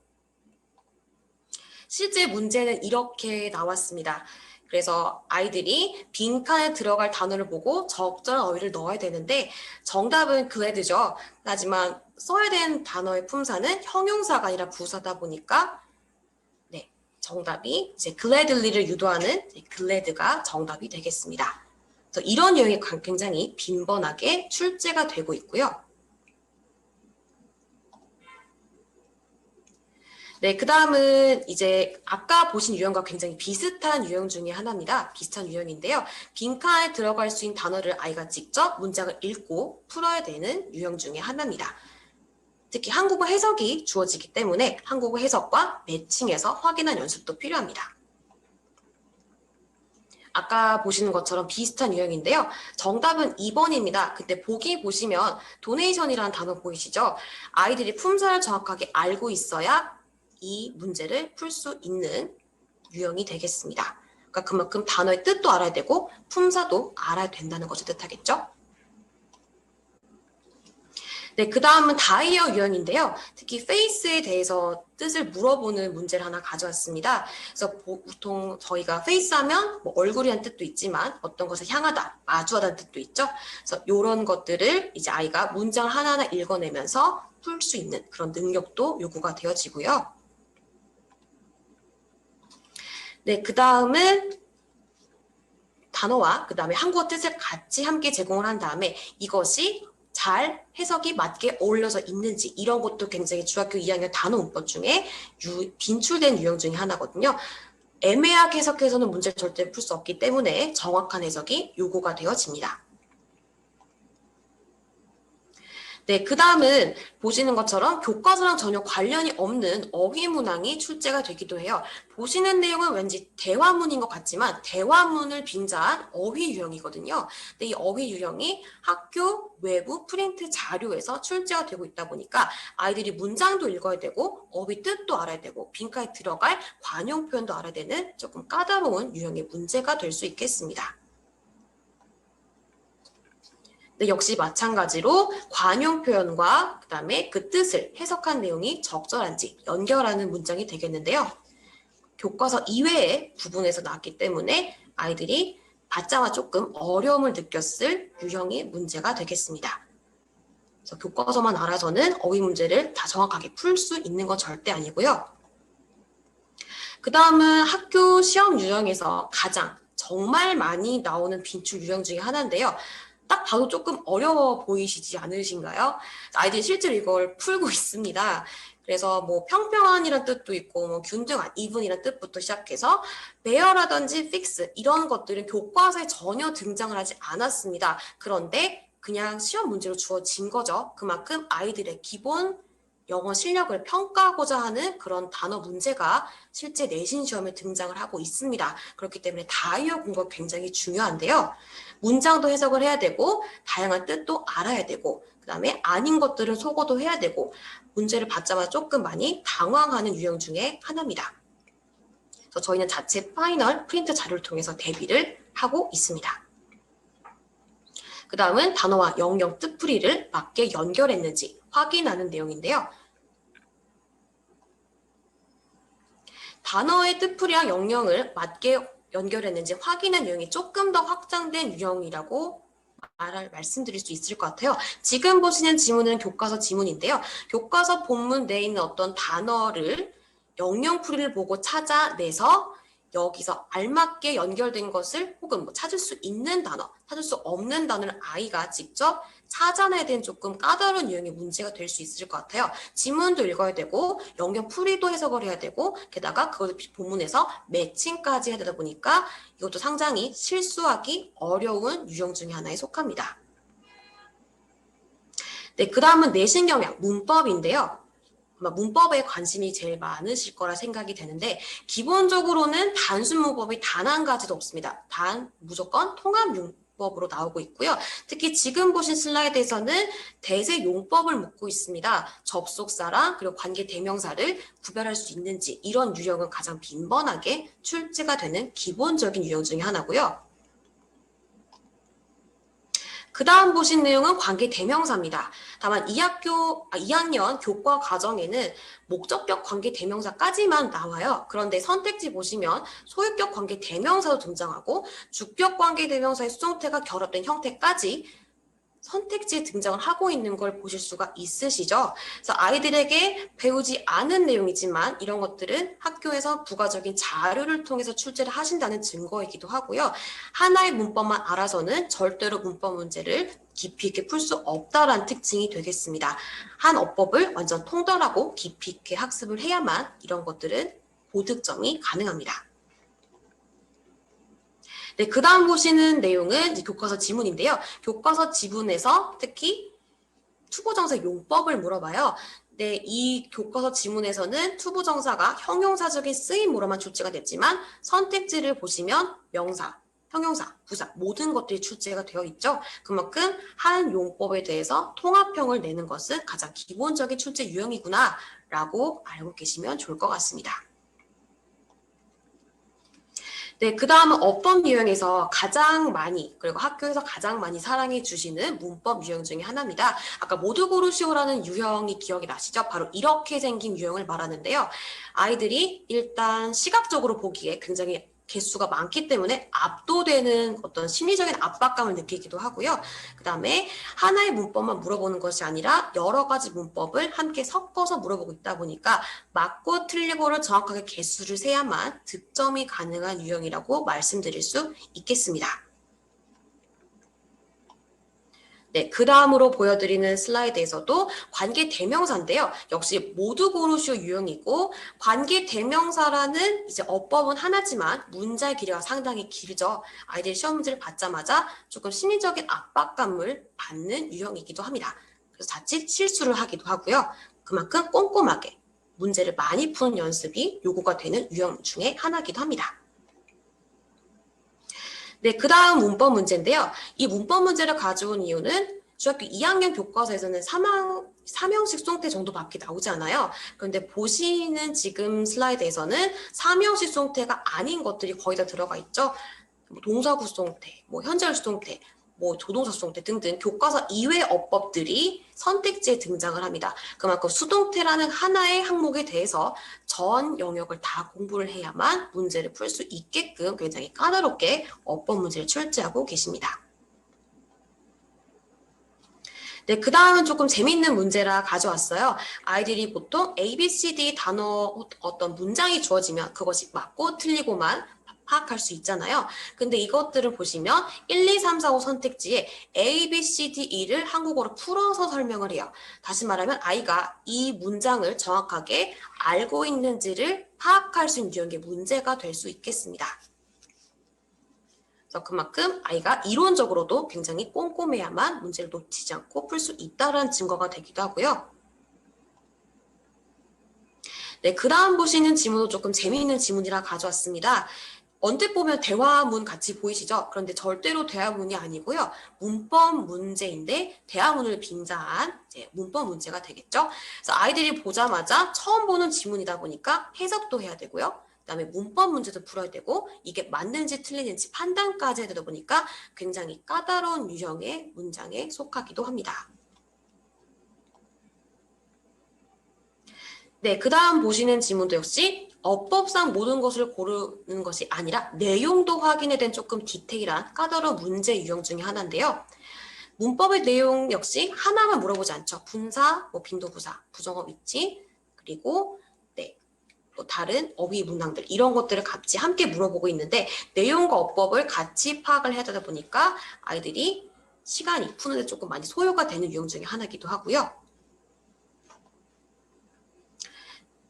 실제 문제는 이렇게 나왔습니다. 그래서 아이들이 빈칸에 들어갈 단어를 보고 적절한 어휘를 넣어야 되는데 정답은 glads죠. 하지만 써야 되는 단어의 품사는 형용사가 아니라 부사다 보니까 네, 정답이 이제 gladly를 유도하는 glad가 정답이 되겠습니다. 그래서 이런 유형이 굉장히 빈번하게 출제가 되고 있고요. 네, 그 다음은 이제 아까 보신 유형과 굉장히 비슷한 유형 중에 하나입니다. 비슷한 유형인데요. 빈칸에 들어갈 수 있는 단어를 아이가 직접 문장을 읽고 풀어야 되는 유형 중에 하나입니다. 특히 한국어 해석이 주어지기 때문에 한국어 해석과 매칭해서 확인한 연습도 필요합니다. 아까 보시는 것처럼 비슷한 유형인데요. 정답은 2번입니다. 근데 보기 보시면 도네이션이라는 단어 보이시죠? 아이들이 품사를 정확하게 알고 있어야 이 문제를 풀 수 있는 유형이 되겠습니다. 그러니까 그만큼 단어의 뜻도 알아야 되고 품사도 알아야 된다는 것을 뜻하겠죠? 네, 그 다음은 다이어 유형인데요. 특히 face에 대해서 뜻을 물어보는 문제를 하나 가져왔습니다. 그래서 보통 저희가 face 하면 뭐 얼굴이라는 뜻도 있지만 어떤 것을 향하다, 마주하다는 뜻도 있죠. 그래서 이런 것들을 이제 아이가 문장 하나하나 읽어내면서 풀 수 있는 그런 능력도 요구가 되어지고요. 네, 그 다음은 단어와 그 다음에 한국어 뜻을 같이 함께 제공을 한 다음에 이것이 잘 해석이 맞게 어울려서 있는지 이런 것도 굉장히 중학교 2학년 단어 문법 중에 빈출된 유형 중에 하나거든요. 애매하게 해석해서는 문제를 절대 풀 수 없기 때문에 정확한 해석이 요구가 되어집니다. 네, 그 다음은 보시는 것처럼 교과서랑 전혀 관련이 없는 어휘 문항이 출제가 되기도 해요. 보시는 내용은 왠지 대화문인 것 같지만 대화문을 빙자한 어휘 유형이거든요. 근데 이 어휘 유형이 학교 외부 프린트 자료에서 출제가 되고 있다 보니까 아이들이 문장도 읽어야 되고 어휘 뜻도 알아야 되고 빈칸에 들어갈 관용 표현도 알아야 되는 조금 까다로운 유형의 문제가 될 수 있겠습니다. 네, 역시 마찬가지로 관용 표현과 그다음에 그 뜻을 해석한 내용이 적절한지 연결하는 문장이 되겠는데요. 교과서 이외의 부분에서 나왔기 때문에 아이들이 받자마자 조금 어려움을 느꼈을 유형의 문제가 되겠습니다. 그래서 교과서만 알아서는 어휘 문제를 다 정확하게 풀 수 있는 건 절대 아니고요. 그 다음은 학교 시험 유형에서 가장 정말 많이 나오는 빈출 유형 중에 하나인데요. 딱 봐도 조금 어려워 보이시지 않으신가요? 아이들이 실제로 이걸 풀고 있습니다. 그래서 뭐 평평한이란 뜻도 있고 뭐 균등한, 이분이란 뜻부터 시작해서 배열하든지 fix 이런 것들은 교과서에 전혀 등장을 하지 않았습니다. 그런데 그냥 시험 문제로 주어진 거죠. 그만큼 아이들의 기본 영어 실력을 평가하고자 하는 그런 단어 문제가 실제 내신 시험에 등장을 하고 있습니다. 그렇기 때문에 다이어 공부가 굉장히 중요한데요. 문장도 해석을 해야 되고 다양한 뜻도 알아야 되고 그 다음에 아닌 것들은 속어도 해야 되고 문제를 받자마자 조금 많이 당황하는 유형 중에 하나입니다. 그래서 저희는 자체 파이널 프린트 자료를 통해서 대비를 하고 있습니다. 그 다음은 단어와 영역 뜻풀이를 맞게 연결했는지 확인하는 내용인데요. 단어의 뜻풀이와 영역을 맞게 연결했는지 확인한 유형이 조금 더 확장된 유형이라고 말씀드릴 수 있을 것 같아요. 지금 보시는 지문은 교과서 지문인데요. 교과서 본문 내에 있는 어떤 단어를 영역풀이를 보고 찾아내서 여기서 알맞게 연결된 것을 혹은 뭐 찾을 수 있는 단어, 찾을 수 없는 단어를 아이가 직접 찾아내야 되는 조금 까다로운 유형의 문제가 될 수 있을 것 같아요. 지문도 읽어야 되고 영역풀이도 해석을 해야 되고 게다가 그것을 본문에서 매칭까지 해야 되다 보니까 이것도 상당히 실수하기 어려운 유형 중에 하나에 속합니다. 네, 그 다음은 내신 경향, 문법인데요. 아마 문법에 관심이 제일 많으실 거라 생각이 되는데 기본적으로는 단순 문법이 단 한 가지도 없습니다. 무조건 통합 문법으로 나오고 있고요. 특히 지금 보신 슬라이드에서는 대세 용법을 묻고 있습니다. 접속사랑 그리고 관계 대명사를 구별할 수 있는지 이런 유형은 가장 빈번하게 출제가 되는 기본적인 유형 중에 하나고요. 그 다음 보신 내용은 관계 대명사입니다. 다만 2학년 교과 과정에는 목적격 관계 대명사까지만 나와요. 그런데 선택지 보시면 소유격 관계 대명사도 등장하고 주격 관계 대명사의 수동태가 결합된 형태까지 선택지에 등장을 하고 있는 걸 보실 수가 있으시죠. 그래서 아이들에게 배우지 않은 내용이지만 이런 것들은 학교에서 부가적인 자료를 통해서 출제를 하신다는 증거이기도 하고요. 하나의 문법만 알아서는 절대로 문법 문제를 깊이 있게 풀 수 없다라는 특징이 되겠습니다. 한 어법을 완전 통달하고 깊이 있게 학습을 해야만 이런 것들은 보득점이 가능합니다. 네, 그 다음 보시는 내용은 이제 교과서 지문인데요. 교과서 지문에서 특히 투부정사 용법을 물어봐요. 네, 이 교과서 지문에서는 투부정사가 형용사적인 쓰임으로만 출제가 됐지만 선택지를 보시면 명사, 형용사, 부사 모든 것들이 출제가 되어 있죠. 그만큼 한 용법에 대해서 통합형을 내는 것은 가장 기본적인 출제 유형이구나 라고 알고 계시면 좋을 것 같습니다. 네, 그 다음은 어법 유형에서 가장 많이 그리고 학교에서 가장 많이 사랑해 주시는 문법 유형 중에 하나입니다. 아까 모두 고르시오라는 유형이 기억이 나시죠? 바로 이렇게 생긴 유형을 말하는데요. 아이들이 일단 시각적으로 보기에 굉장히 개수가 많기 때문에 압도되는 어떤 심리적인 압박감을 느끼기도 하고요. 그 다음에 하나의 문법만 물어보는 것이 아니라 여러 가지 문법을 함께 섞어서 물어보고 있다 보니까 맞고 틀리고를 정확하게 개수를 세야만 득점이 가능한 유형이라고 말씀드릴 수 있겠습니다. 네, 그 다음으로 보여드리는 슬라이드에서도 관계 대명사인데요. 역시 모두 고르시오 유형이고 관계 대명사라는 이제 어법은 하나지만 문자의 길이가 상당히 길죠. 아이들이 시험 문제를 받자마자 조금 심리적인 압박감을 받는 유형이기도 합니다. 그래서 자칫 실수를 하기도 하고요. 그만큼 꼼꼼하게 문제를 많이 푸는 연습이 요구가 되는 유형 중에 하나이기도 합니다. 네, 그 다음 문법 문제인데요. 이 문법 문제를 가져온 이유는 중학교 2학년 교과서에서는 3형식 수동태 정도밖에 나오지 않아요. 그런데 보시는 지금 슬라이드에서는 3형식 수동태가 아닌 것들이 거의 다 들어가 있죠. 뭐 동사구 수동태, 뭐 현재할 수동태, 뭐 조동사 수동태 등등 교과서 이외 어법들이 선택지에 등장을 합니다. 그만큼 수동태라는 하나의 항목에 대해서 전 영역을 다 공부를 해야만 문제를 풀 수 있게끔 굉장히 까다롭게 어법 문제를 출제하고 계십니다. 네, 그 다음은 조금 재밌는 문제라 가져왔어요. 아이들이 보통 A, B, C, D 단어 어떤 문장이 주어지면 그것이 맞고 틀리고만 파악할 수 있잖아요. 근데 이것들을 보시면 1, 2, 3, 4, 5 선택지에 A, B, C, D, E를 한국어로 풀어서 설명을 해요. 다시 말하면 아이가 이 문장을 정확하게 알고 있는지를 파악할 수 있는 유형의 문제가 될 수 있겠습니다. 그래서 그만큼 아이가 이론적으로도 굉장히 꼼꼼해야만 문제를 놓치지 않고 풀 수 있다는 증거가 되기도 하고요. 네, 그 다음 보시는 지문도 조금 재미있는 지문이라 가져왔습니다. 언뜻 보면 대화문 같이 보이시죠? 그런데 절대로 대화문이 아니고요. 문법 문제인데 대화문을 빙자한 문법 문제가 되겠죠? 그래서 아이들이 보자마자 처음 보는 지문이다 보니까 해석도 해야 되고요. 그다음에 문법 문제도 풀어야 되고 이게 맞는지 틀리는지 판단까지 해야 되다 보니까 굉장히 까다로운 유형의 문장에 속하기도 합니다. 네, 그 다음 보시는 지문도 역시 어법상 모든 것을 고르는 것이 아니라 내용도 확인에 대한 조금 디테일한 까다로운 문제 유형 중에 하나인데요. 문법의 내용 역시 하나만 물어보지 않죠. 분사, 빈도부사, 부정어 위치, 그리고 또 다른 어휘 문항들 이런 것들을 같이 함께 물어보고 있는데 내용과 어법을 같이 파악을 해야 되다 보니까 아이들이 시간이 푸는데 조금 많이 소요가 되는 유형 중에 하나이기도 하고요.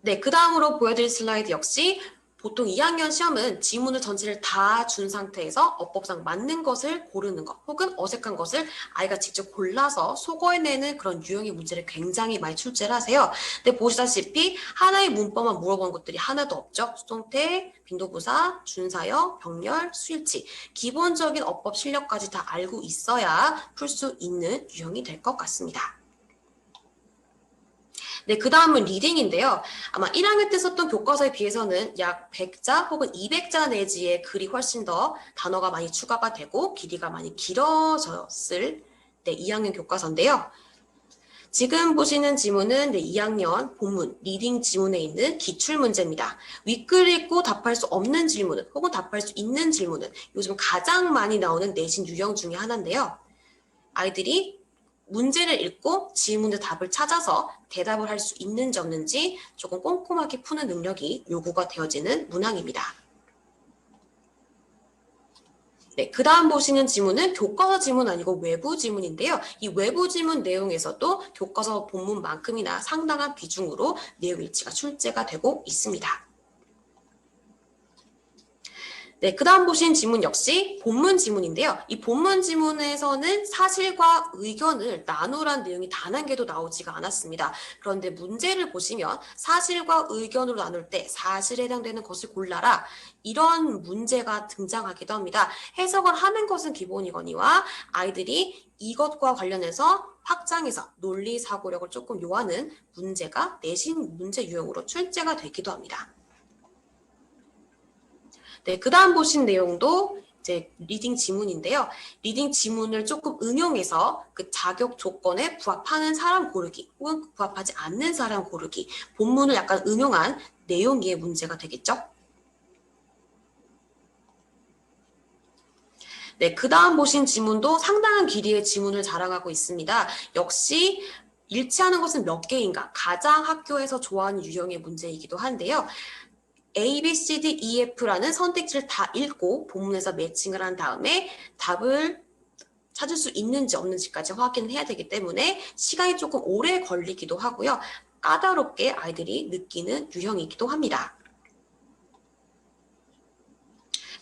네, 그 다음으로 보여드릴 슬라이드 역시 보통 2학년 시험은 지문을 전체를 다 준 상태에서 어법상 맞는 것을 고르는 것 혹은 어색한 것을 아이가 직접 골라서 소거해내는 그런 유형의 문제를 굉장히 많이 출제를 하세요. 근데 보시다시피 하나의 문법만 물어보는 것들이 하나도 없죠. 수동태, 빈도부사, 준사역, 병렬, 수일치 기본적인 어법 실력까지 다 알고 있어야 풀 수 있는 유형이 될 것 같습니다. 네, 그 다음은 리딩인데요. 아마 1학년 때 썼던 교과서에 비해서는 약 100자 혹은 200자 내지의 글이 훨씬 더 단어가 많이 추가가 되고 길이가 많이 길어졌을 2학년 교과서인데요. 지금 보시는 지문은 2학년 본문 리딩 지문에 있는 기출문제입니다. 윗글 읽고 답할 수 없는 질문은 혹은 답할 수 있는 질문은 요즘 가장 많이 나오는 내신 유형 중에 하나인데요. 아이들이 문제를 읽고 질문의 답을 찾아서 대답을 할 수 있는지 없는지 조금 꼼꼼하게 푸는 능력이 요구가 되어지는 문항입니다. 네, 그 다음 보시는 지문은 교과서 지문 아니고 외부 지문인데요. 이 외부 지문 내용에서도 교과서 본문만큼이나 상당한 비중으로 내용 일치가 출제가 되고 있습니다. 네, 그 다음 보신 지문 역시 본문 지문인데요. 이 본문 지문에서는 사실과 의견을 나누란 내용이 단 한 개도 나오지가 않았습니다. 그런데 문제를 보시면 사실과 의견으로 나눌 때 사실에 해당되는 것을 골라라. 이런 문제가 등장하기도 합니다. 해석을 하는 것은 기본이거니와 아이들이 이것과 관련해서 확장해서 논리 사고력을 조금 요하는 문제가 내신 문제 유형으로 출제가 되기도 합니다. 네, 그 다음 보신 내용도 이제 리딩 지문인데요. 리딩 지문을 조금 응용해서 그 자격 조건에 부합하는 사람 고르기 혹은 부합하지 않는 사람 고르기 본문을 약간 응용한 내용의 문제가 되겠죠. 네, 그 다음 보신 지문도 상당한 길이의 지문을 자랑하고 있습니다. 역시 일치하는 것은 몇 개인가 가장 학교에서 좋아하는 유형의 문제이기도 한데요. A, B, C, D, E, F라는 선택지를 다 읽고 본문에서 매칭을 한 다음에 답을 찾을 수 있는지 없는지까지 확인을 해야 되기 때문에 시간이 조금 오래 걸리기도 하고요. 까다롭게 아이들이 느끼는 유형이기도 합니다.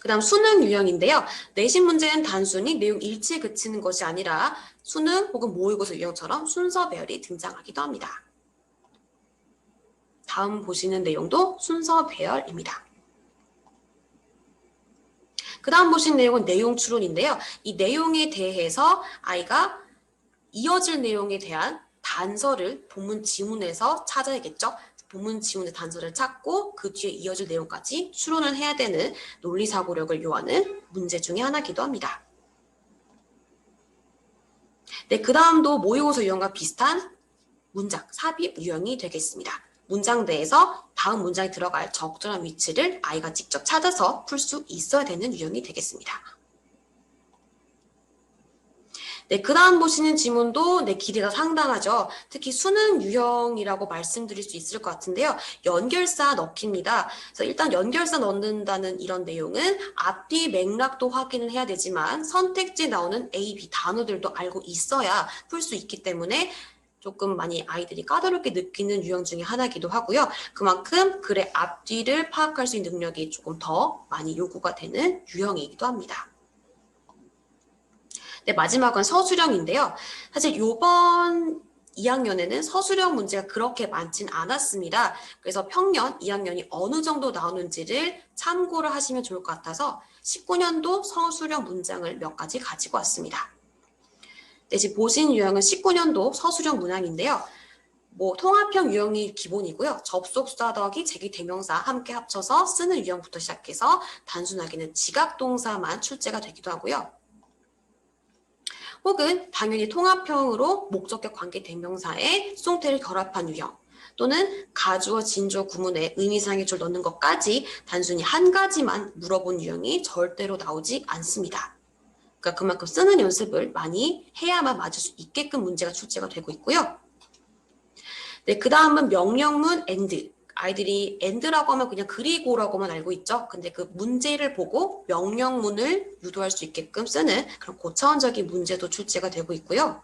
그 다음 수능 유형인데요. 내신 문제는 단순히 내용 일치에 그치는 것이 아니라 수능 혹은 모의고사 유형처럼 순서 배열이 등장하기도 합니다. 다음 보시는 내용도 순서 배열입니다. 그 다음 보신 내용은 내용 추론인데요. 이 내용에 대해서 아이가 이어질 내용에 대한 단서를 본문 지문에서 찾아야겠죠. 본문 지문의 단서를 찾고 그 뒤에 이어질 내용까지 추론을 해야 되는 논리사고력을 요하는 문제 중에 하나이기도 합니다. 네, 그 다음도 모의고사 유형과 비슷한 문장, 삽입 유형이 되겠습니다. 문장 내에서 다음 문장에 들어갈 적절한 위치를 아이가 직접 찾아서 풀 수 있어야 되는 유형이 되겠습니다. 네, 그 다음 보시는 지문도 네, 기대가 상당하죠. 특히 수능 유형이라고 말씀드릴 수 있을 것 같은데요. 연결사 넣기입니다. 그래서 일단 연결사 넣는다는 이런 내용은 앞뒤 맥락도 확인을 해야 되지만 선택지에 나오는 A, B 단어들도 알고 있어야 풀 수 있기 때문에 조금 많이 아이들이 까다롭게 느끼는 유형 중에 하나이기도 하고요. 그만큼 글의 앞뒤를 파악할 수 있는 능력이 조금 더 많이 요구가 되는 유형이기도 합니다. 네, 마지막은 서술형인데요. 사실 요번 2학년에는 서술형 문제가 그렇게 많진 않았습니다. 그래서 평년 2학년이 어느 정도 나오는지를 참고를 하시면 좋을 것 같아서 19년도 서술형 문장을 몇 가지 가지고 왔습니다. 네, 지금 보신 유형은 19년도 서술형 문항인데요. 통합형 유형이 기본이고요. 접속사 더하기 제기대명사 함께 합쳐서 쓰는 유형부터 시작해서 단순하게는 지각동사만 출제가 되기도 하고요. 혹은 당연히 통합형으로 목적격 관계 대명사에 수동태를 결합한 유형 또는 가주어 진주어 구문에 의미상의 줄 넣는 것까지 단순히 한 가지만 물어본 유형이 절대로 나오지 않습니다. 그러니까 그만큼 쓰는 연습을 많이 해야만 맞을 수 있게끔 문제가 출제가 되고 있고요. 네, 그 다음은 명령문 and. 아이들이 and라고 하면 그냥 그리고라고만 알고 있죠. 근데 그 문제를 보고 명령문을 유도할 수 있게끔 쓰는 그런 고차원적인 문제도 출제가 되고 있고요.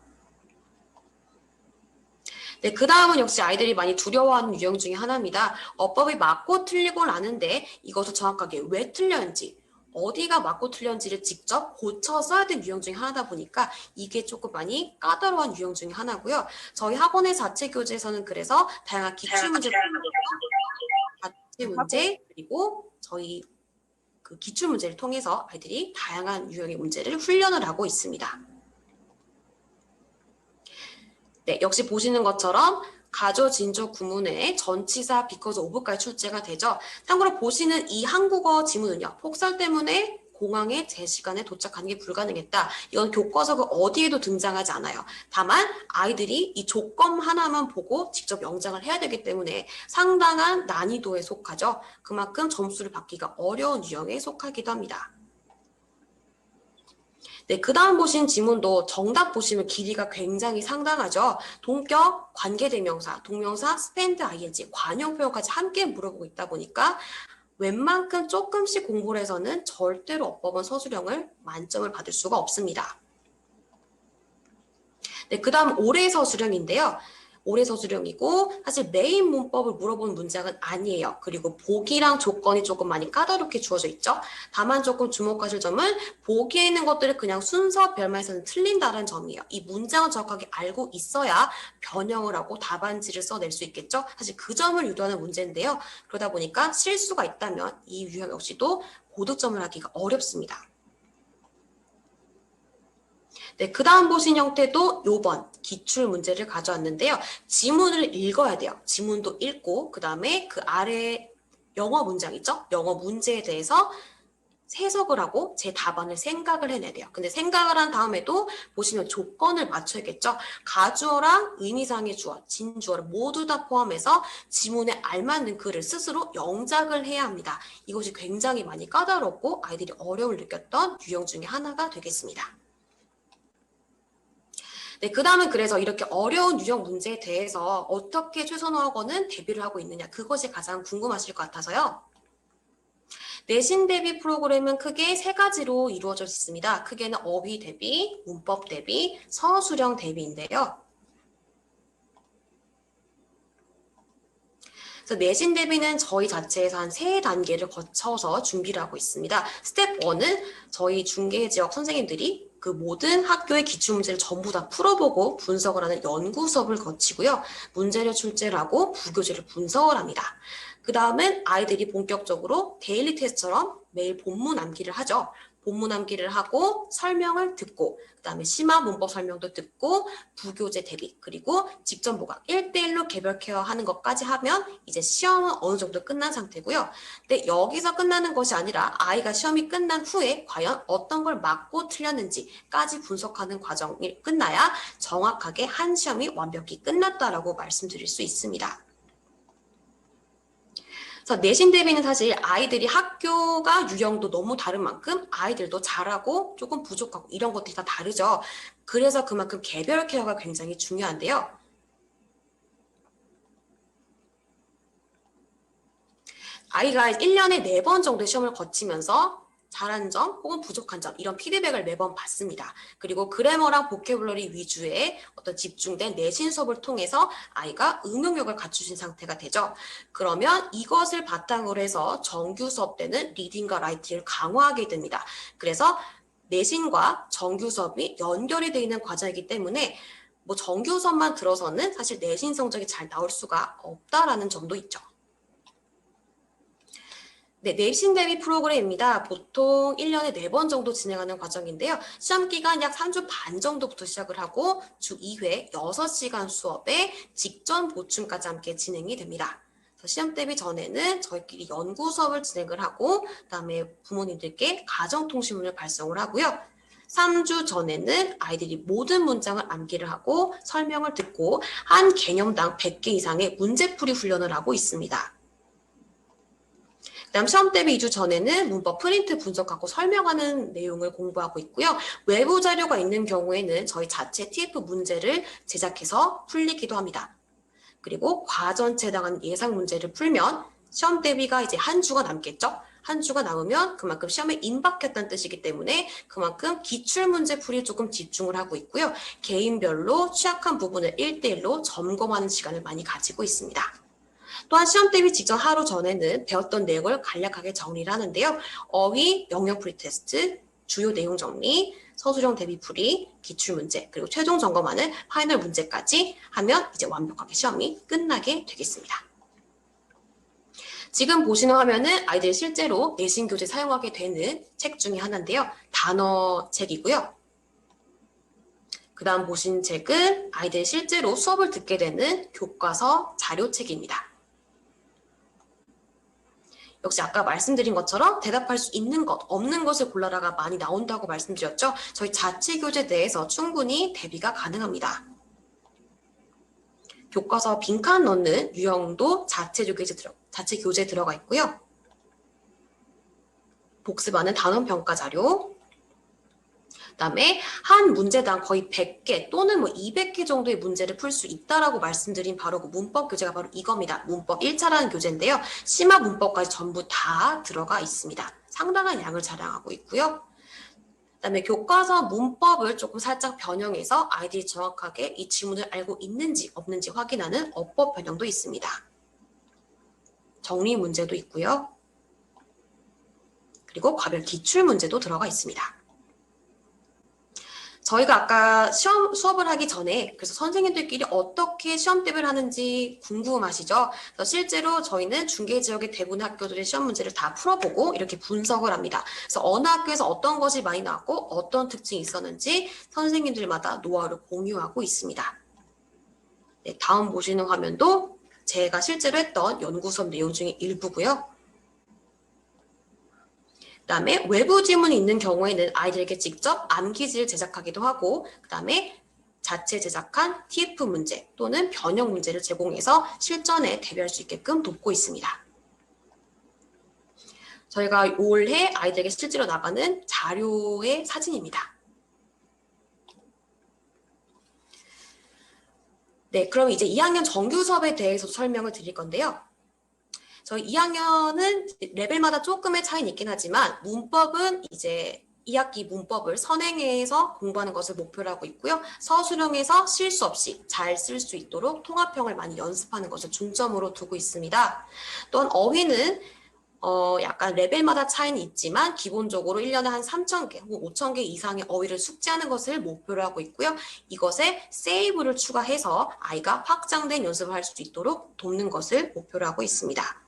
네, 그 다음은 역시 아이들이 많이 두려워하는 유형 중에 하나입니다. 어법이 맞고 틀리고는 아는데 이것을 정확하게 왜 틀렸는지 어디가 맞고 틀렸는지를 직접 고쳐 써야 되는 유형 중에 하나다 보니까 이게 조금 많이 까다로운 유형 중에 하나고요. 저희 학원의 자체 교재에서는 그래서 다양한 기출문제, 자체 문제 그리고 저희 그 기출문제를 통해서 아이들이 다양한 유형의 문제를 훈련을 하고 있습니다. 네, 역시 보시는 것처럼 가조, 진조, 구문에 전치사, because of까지 출제가 되죠. 참고로 보시는 이 한국어 지문은요. 폭설 때문에 공항에 제 시간에 도착하는 게 불가능했다. 이건 교과서가 어디에도 등장하지 않아요. 다만 아이들이 이 조건 하나만 보고 직접 영작을 해야 되기 때문에 상당한 난이도에 속하죠. 그만큼 점수를 받기가 어려운 유형에 속하기도 합니다. 네, 그 다음 보신 지문도 정답 보시면 길이가 굉장히 상당하죠. 동격, 관계대명사, 동명사, spend, ing, 관용표현까지 함께 물어보고 있다 보니까 웬만큼 조금씩 공부를 해서는 절대로 어법은 서술형을 만점을 받을 수가 없습니다. 네, 그 다음 올해 서술형인데요. 올해 서술형이고 사실 메인 문법을 물어보는 문장은 아니에요. 그리고 보기랑 조건이 조금 많이 까다롭게 주어져 있죠. 다만 조금 주목하실 점은 보기에 있는 것들을 그냥 순서별만에서는 틀린다는 점이에요. 이 문장을 정확하게 알고 있어야 변형을 하고 답안지를 써낼 수 있겠죠. 사실 그 점을 유도하는 문제인데요. 그러다 보니까 실수가 있다면 이 유형 역시도 고득점을 하기가 어렵습니다. 네, 그 다음 보신 형태도 요번 기출 문제를 가져왔는데요. 지문을 읽어야 돼요. 지문도 읽고 그 다음에 그 아래 영어 문장 있죠? 영어 문제에 대해서 해석을 하고 제 답안을 생각을 해내야 돼요. 근데 생각을 한 다음에도 보시면 조건을 맞춰야겠죠? 가주어랑 의미상의 주어, 진주어를 모두 다 포함해서 지문에 알맞는 글을 스스로 영작을 해야 합니다. 이것이 굉장히 많이 까다롭고 아이들이 어려움을 느꼈던 유형 중에 하나가 되겠습니다. 네, 그 다음은 그래서 이렇게 어려운 유형 문제에 대해서 어떻게 최선화학원은 대비를 하고 있느냐 그것이 가장 궁금하실 것 같아서요. 내신 대비 프로그램은 크게 세 가지로 이루어져 있습니다. 크게는 어휘 대비, 문법 대비, 서술형 대비인데요. 그래서 내신 대비는 저희 자체에서 한 3단계를 거쳐서 준비를 하고 있습니다. 스텝 1은 저희 중계 지역 선생님들이 그 모든 학교의 기출문제를 전부 다 풀어보고 분석을 하는 연구 수업을 거치고요. 문제를 출제를 하고 부교재를 분석을 합니다. 그 다음은 아이들이 본격적으로 데일리 테스트처럼 매일 본문 암기를 하죠. 본문 암기를 하고 설명을 듣고 그 다음에 심화 문법 설명도 듣고 부교재 대비 그리고 직전 보강 1대1로 개별 케어하는 것까지 하면 이제 시험은 어느 정도 끝난 상태고요. 근데 여기서 끝나는 것이 아니라 아이가 시험이 끝난 후에 과연 어떤 걸 맞고 틀렸는지까지 분석하는 과정이 끝나야 정확하게 한 시험이 완벽히 끝났다라고 말씀드릴 수 있습니다. 그래서 내신 대비는 사실 아이들이 학교가 유형도 너무 다른 만큼 아이들도 잘하고 조금 부족하고 이런 것들이 다 다르죠. 그래서 그만큼 개별 케어가 굉장히 중요한데요. 아이가 1년에 4번 정도의 시험을 거치면서 잘한 점 혹은 부족한 점 이런 피드백을 매번 받습니다. 그리고 그래머랑 보캐블러리 위주의 어떤 집중된 내신 수업을 통해서 아이가 응용력을 갖추신 상태가 되죠. 그러면 이것을 바탕으로 해서 정규 수업 때는 리딩과 라이팅을 강화하게 됩니다. 그래서 내신과 정규 수업이 연결이 되어 있는 과정이기 때문에 뭐 정규 수업만 들어서는 사실 내신 성적이 잘 나올 수가 없다라는 점도 있죠. 네, 내신 대비 프로그램입니다. 보통 1년에 4번 정도 진행하는 과정인데요. 시험 기간 약 3주 반 정도부터 시작을 하고 주 2회 6시간 수업에 직전 보충까지 함께 진행이 됩니다. 시험 대비 전에는 저희끼리 연구 수업을 진행을 하고 그다음에 부모님들께 가정통신문을 발송을 하고요. 3주 전에는 아이들이 모든 문장을 암기를 하고 설명을 듣고 한 개념당 100개 이상의 문제풀이 훈련을 하고 있습니다. 그다음 시험 대비 2주 전에는 문법 프린트 분석하고 설명하는 내용을 공부하고 있고요. 외부 자료가 있는 경우에는 저희 자체 TF 문제를 제작해서 풀리기도 합니다. 그리고 과전체 해당하는 예상 문제를 풀면 시험 대비가 이제 한 주가 남겠죠. 한 주가 남으면 그만큼 시험에 임박했다는 뜻이기 때문에 그만큼 기출문제 풀이에 조금 집중을 하고 있고요. 개인별로 취약한 부분을 1대1로 점검하는 시간을 많이 가지고 있습니다. 또한 시험 대비 직전 하루 전에는 배웠던 내용을 간략하게 정리를 하는데요. 어휘, 영역 풀이 테스트, 주요 내용 정리, 서술형 대비 풀이, 기출문제, 그리고 최종 점검하는 파이널 문제까지 하면 이제 완벽하게 시험이 끝나게 되겠습니다. 지금 보시는 화면은 아이들이 실제로 내신 교재 사용하게 되는 책 중에 하나인데요. 단어 책이고요. 그 다음 보신 책은 아이들이 실제로 수업을 듣게 되는 교과서 자료책입니다. 역시 아까 말씀드린 것처럼 대답할 수 있는 것, 없는 것을 골라라가 많이 나온다고 말씀드렸죠. 저희 자체 교재 내에서 충분히 대비가 가능합니다. 교과서 빈칸 넣는 유형도 자체 교재에 들어가 있고요. 복습하는 단원 평가 자료, 그다음에 한 문제당 거의 100개 또는 뭐 200개 정도의 문제를 풀 수 있다라고 말씀드린 바로 그 문법 교재가 바로 이겁니다. 문법 1차라는 교재인데요. 심화 문법까지 전부 다 들어가 있습니다. 상당한 양을 자랑하고 있고요. 그다음에 교과서 문법을 조금 살짝 변형해서 아이들이 정확하게 이 지문을 알고 있는지 없는지 확인하는 어법 변형도 있습니다. 정리 문제도 있고요. 그리고 과별 기출 문제도 들어가 있습니다. 저희가 아까 수업을 하기 전에 그래서 선생님들끼리 어떻게 시험 대비를 하는지 궁금하시죠? 그래서 실제로 저희는 중계 지역의 대부분 학교들의 시험 문제를 다 풀어보고 이렇게 분석을 합니다. 그래서 어느 학교에서 어떤 것이 많이 나왔고 어떤 특징이 있었는지 선생님들마다 노하우를 공유하고 있습니다. 네, 다음 보시는 화면도 제가 실제로 했던 연구 수업 내용 중에 일부고요. 그다음에 외부 지문이 있는 경우에는 아이들에게 직접 암기지를 제작하기도 하고 그다음에 자체 제작한 TF 문제 또는 변형 문제를 제공해서 실전에 대비할 수 있게끔 돕고 있습니다. 저희가 올해 아이들에게 실제로 나가는 자료의 사진입니다. 네, 그럼 이제 2학년 정규 수업에 대해서 설명을 드릴 건데요. 저희 2학년은 레벨마다 조금의 차이는 있긴 하지만 문법은 이제 2학기 문법을 선행해서 공부하는 것을 목표로 하고 있고요. 서술형에서 실수 없이 잘 쓸 수 있도록 통합형을 많이 연습하는 것을 중점으로 두고 있습니다. 또한 어휘는 약간 레벨마다 차이는 있지만 기본적으로 1년에 한 3,000개 혹은 5,000개 이상의 어휘를 숙지하는 것을 목표로 하고 있고요. 이것에 세이브를 추가해서 아이가 확장된 연습을 할 수 있도록 돕는 것을 목표로 하고 있습니다.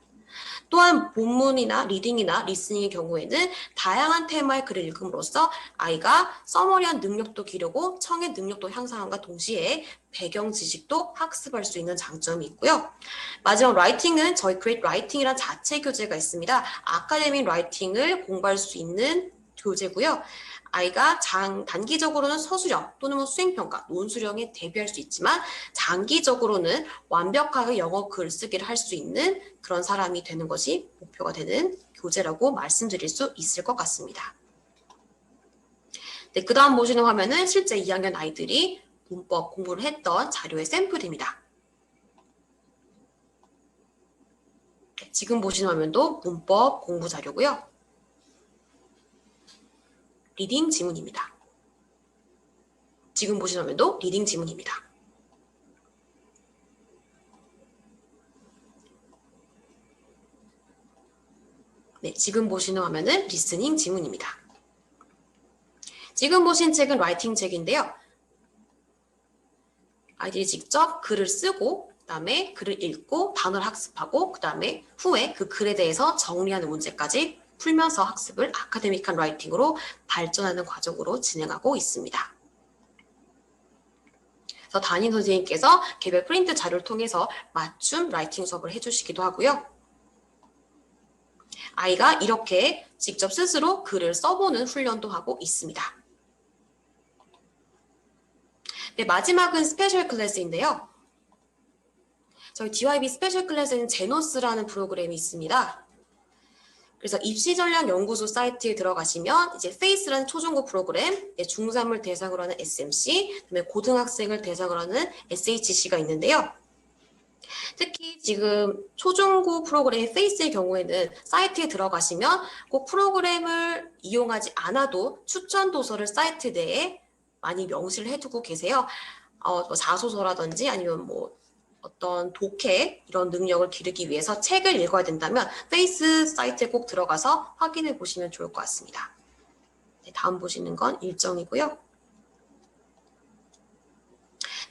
또한 본문이나 리딩이나 리스닝의 경우에는 다양한 테마의 글을 읽음으로써 아이가 서머리한 능력도 기르고 청의 능력도 향상함과 동시에 배경 지식도 학습할 수 있는 장점이 있고요. 마지막 라이팅은 저희 그레이트 라이팅이라는 자체 교재가 있습니다. 아카데믹 라이팅을 공부할 수 있는 교재고요. 아이가 단기적으로는 서술형 또는 뭐 수행평가, 논술형에 대비할 수 있지만 장기적으로는 완벽하게 영어 글쓰기를 할 수 있는 그런 사람이 되는 것이 목표가 되는 교재라고 말씀드릴 수 있을 것 같습니다. 네, 그 다음 보시는 화면은 실제 2학년 아이들이 문법 공부를 했던 자료의 샘플입니다. 네, 지금 보시는 화면도 문법 공부 자료고요. 리딩 지문입니다. 지금 보시는 화면도 리딩 지문입니다. 네, 지금 보시는 화면은 리스닝 지문입니다. 지금 보신 책은 라이팅 책인데요. 아이들이 직접 글을 쓰고 그다음에 글을 읽고 단어를 학습하고 그다음에 후에 그 글에 대해서 정리하는 문제까지 풀면서 학습을 아카데믹한 라이팅으로 발전하는 과정으로 진행하고 있습니다. 그래서 담임 선생님께서 개별 프린트 자료를 통해서 맞춤 라이팅 수업을 해주시기도 하고요. 아이가 이렇게 직접 스스로 글을 써보는 훈련도 하고 있습니다. 네, 마지막은 스페셜 클래스인데요. 저희 DYB 스페셜 클래스는 제노스라는 프로그램이 있습니다. 그래서 입시전략연구소 사이트에 들어가시면 이제 페이스라는 초중고 프로그램, 중3을 대상으로 하는 SMC, 그다음에 고등학생을 대상으로 하는 SHC가 있는데요. 특히 지금 초중고 프로그램 페이스의 경우에는 사이트에 들어가시면 꼭 프로그램을 이용하지 않아도 추천 도서를 사이트 내에 많이 명시를 해두고 계세요. 뭐 자소서라든지 아니면 뭐 어떤 독해 이런 능력을 기르기 위해서 책을 읽어야 된다면 페이스 사이트에 꼭 들어가서 확인해 보시면 좋을 것 같습니다. 네, 다음 보시는 건 일정이고요.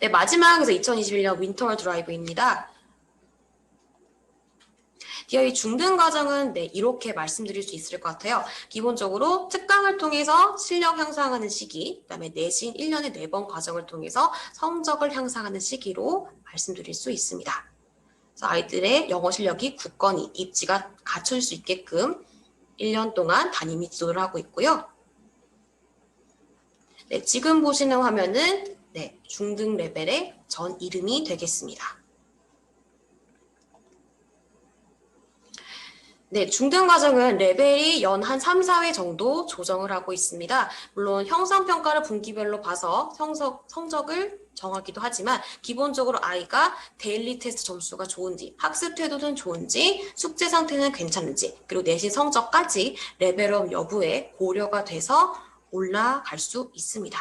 네, 마지막에서 2021년 윈터 드라이브입니다. DIY 중등 과정은 네, 이렇게 말씀드릴 수 있을 것 같아요. 기본적으로 특강을 통해서 실력 향상하는 시기, 그다음에 내신 1년에 4번 과정을 통해서 성적을 향상하는 시기로 말씀드릴 수 있습니다. 그래서 아이들의 영어 실력이 굳건히 입지가 갖출 수 있게끔 1년 동안 담임이 지도를 하고 있고요. 네, 지금 보시는 화면은 네, 중등 레벨의 전 이름이 되겠습니다. 네, 중등 과정은 레벨이 연 한 3, 4회 정도 조정을 하고 있습니다. 물론 형상평가를 분기별로 봐서 성적을 정하기도 하지만 기본적으로 아이가 데일리 테스트 점수가 좋은지, 학습 태도는 좋은지, 숙제 상태는 괜찮은지, 그리고 내신 성적까지 레벨업 여부에 고려가 돼서 올라갈 수 있습니다.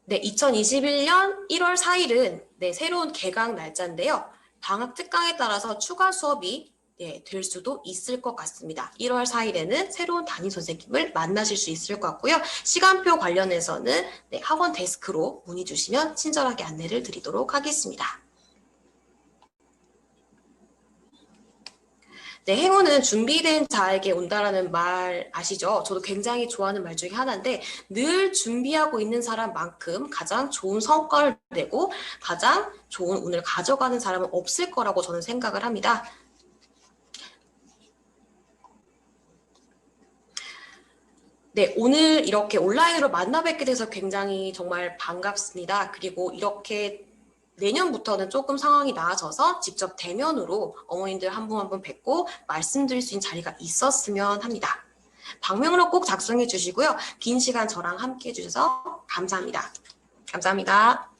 네, 2021년 1월 4일은 네, 새로운 개강 날짜인데요. 방학 특강에 따라서 추가 수업이 될 수도 있을 것 같습니다. 1월 4일에는 새로운 담임 선생님을 만나실 수 있을 것 같고요. 시간표 관련해서는 네, 학원 데스크로 문의 주시면 친절하게 안내를 드리도록 하겠습니다. 네, 행운은 준비된 자에게 온다라는 말 아시죠? 저도 굉장히 좋아하는 말 중에 하나인데 늘 준비하고 있는 사람만큼 가장 좋은 성과를 내고 가장 좋은 운을 가져가는 사람은 없을 거라고 저는 생각을 합니다. 네, 오늘 이렇게 온라인으로 만나 뵙게 돼서 굉장히 정말 반갑습니다. 그리고 이렇게 내년부터는 조금 상황이 나아져서 직접 대면으로 어머님들 한 분 한 분 뵙고 말씀드릴 수 있는 자리가 있었으면 합니다. 방명록 꼭 작성해 주시고요. 긴 시간 저랑 함께 해주셔서 감사합니다. 감사합니다.